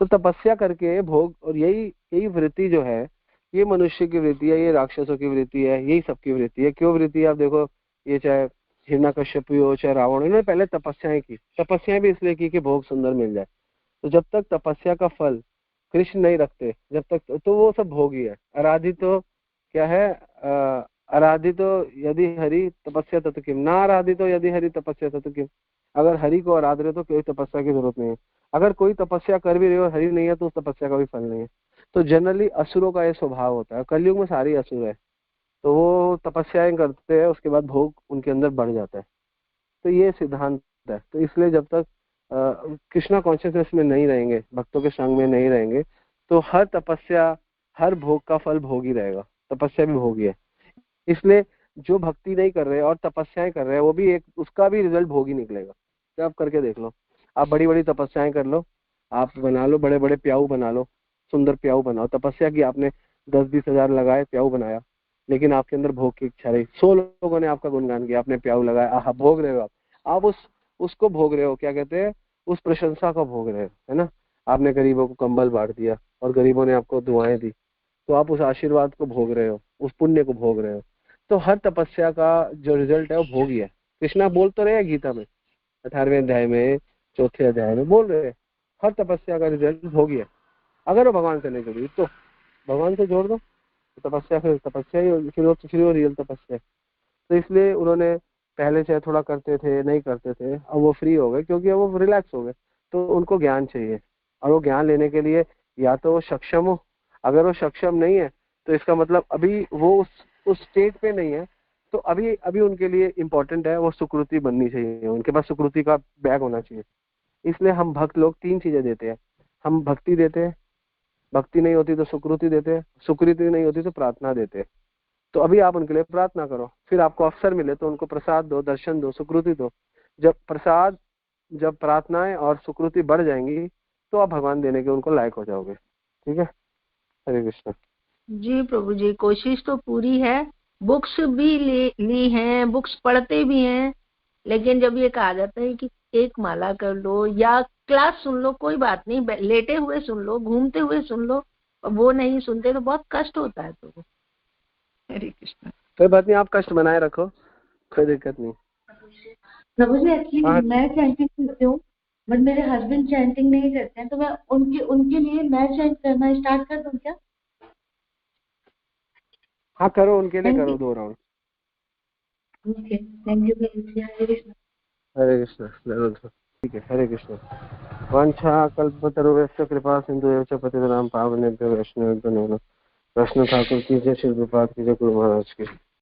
तो तपस्या करके भोग, और यही यही वृत्ति जो है, ये मनुष्य की वृत्ति है, ये राक्षसों की वृत्ति है, यही सबकी वृत्ति है। क्यों वृत्ति है? आप देखो, ये चाहे हिरण्यकश्यप हो, चाहे रावण, इन्होंने पहले तपस्याएं की। तपस्याएं भी इसलिए की कि भोग सुंदर मिल जाए। तो जब तक तपस्या का फल कृष्ण नहीं रखते, जब तक, तो वो सब भोग ही है। आराधितो क्या है? आराधितो यदि हरि तपस्या तत् किम, ना आराधितो यदि हरि तपस्या तत् किम। अगर हरि को आराध रहे तो कोई तपस्या की जरूरत नहीं है। अगर कोई तपस्या कर भी रहे हो, हरि नहीं है, तो उस तपस्या का भी फल नहीं है। तो जनरली असुरों का ये स्वभाव होता है, कलयुग में सारी असुर है, तो वो तपस्याएं करते हैं, उसके बाद भोग उनके अंदर बढ़ जाता है। तो ये सिद्धांत है। तो इसलिए जब तक कृष्णा कॉन्शियसनेस में नहीं रहेंगे, भक्तों के संग में नहीं रहेंगे, तो हर तपस्या, हर भोग का फल भोग ही रहेगा। तपस्या भी भोग ही है। इसलिए जो भक्ति नहीं कर रहे और तपस्याएं कर रहे हैं, वो भी एक, उसका भी रिजल्ट भोग ही निकलेगा। तो आप करके देख लो, आप बड़ी बड़ी तपस्याएं कर लो, आप बना लो बड़े बड़े प्याऊ बना लो, सुंदर प्याऊ बनाओ। तपस्या की आपने 10-20 हजार लगाए, प्याऊ बनाया, लेकिन आपके अंदर भोग की इच्छा रही, 100 लोगों ने आपका गुणगान किया, आपने प्याऊ लगाया, आहा, भोग रहे हो आप उसको भोग रहे हो, क्या कहते हैं, उस प्रशंसा को भोग रहे हो, है ना। आपने गरीबों को कंबल बांट दिया और गरीबों ने आपको दुआएं दी, तो आप उस आशीर्वाद को भोग रहे हो, उस पुण्य को भोग रहे हो। तो हर तपस्या का जो रिजल्ट है वो भोग ही है। कृष्णा बोल तो रहे हैं गीता में, 18वें अध्याय में, 4थे अध्याय में बोल रहे हैं, हर तपस्या का रिजल्ट भोग ही है। अगर वो भगवान से नहीं जुड़ी तो भगवान से जोड़ दो, तपस्या फिर तपस्या ही, फिर वो रियल तपस्या। तो इसलिए उन्होंने पहले से थोड़ा करते थे, नहीं करते थे, अब वो फ्री हो गए, क्योंकि अब वो रिलैक्स हो गए। तो उनको ज्ञान चाहिए, और वो ज्ञान लेने के लिए या तो वो सक्षम हो। अगर वो सक्षम नहीं है, तो इसका मतलब अभी वो उस स्टेट पे नहीं है। तो अभी अभी उनके लिए इम्पोर्टेंट है, वो सुकृति बननी चाहिए, उनके पास सुकृति का बैग होना चाहिए। इसलिए हम भक्त लोग 3 चीजें देते हैं। हम भक्ति देते हैं, भक्ति नहीं होती तो सुकृति देते हैं, सुकृति नहीं होती तो प्रार्थना देते हैं। तो अभी आप उनके लिए प्रार्थना करो, फिर आपको अवसर मिले तो उनको प्रसाद दो, दर्शन दो, सुकृति दो। जब प्रार्थनाएं और सुकृति बढ़ जाएंगी, तो आप भगवान देने के उनको लायक हो जाओगे। ठीक है, हरे कृष्ण। जी प्रभु जी, कोशिश तो पूरी है, बुक्स भी ली हैं, बुक्स पढ़ते भी हैं, लेकिन जब ये कहा जाता है कि एक माला कर लो या क्लास सुन लो, कोई बात नहीं, लेटे हुए सुन लो, घूमते हुए सुन लो, वो नहीं सुनते तो बहुत कष्ट होता है। तो हरे कृष्ण। कोई बात नहीं, आप कष्ट बनाए रखो, कोई दिक्कत नहीं। प्रभु जी एक्चुअली मैं चैंटिंग करती हूँ, बट मेरे हस्बैंड चैंटिंग नहीं करते हैं, तो मैं उनके लिए मैं चैंट करना स्टार्ट कर दूं क्या? हाँ करो, उनके लिए करो 2 राउंड। ओके, थैंक यू प्रभु जी। हरे कृष्ण। हरे कृष्ण। ठीक है, हरे कृष्ण। वांछा कल्पतरुभ्यश्च कृपा सिंधुभ्यो च पतितानां पावनेभ्यो वैष्णवेभ्यो नमः। कृष्ण ठाकुर की जय, श्री प्रभुपाद की जय, गुरु महाराज की।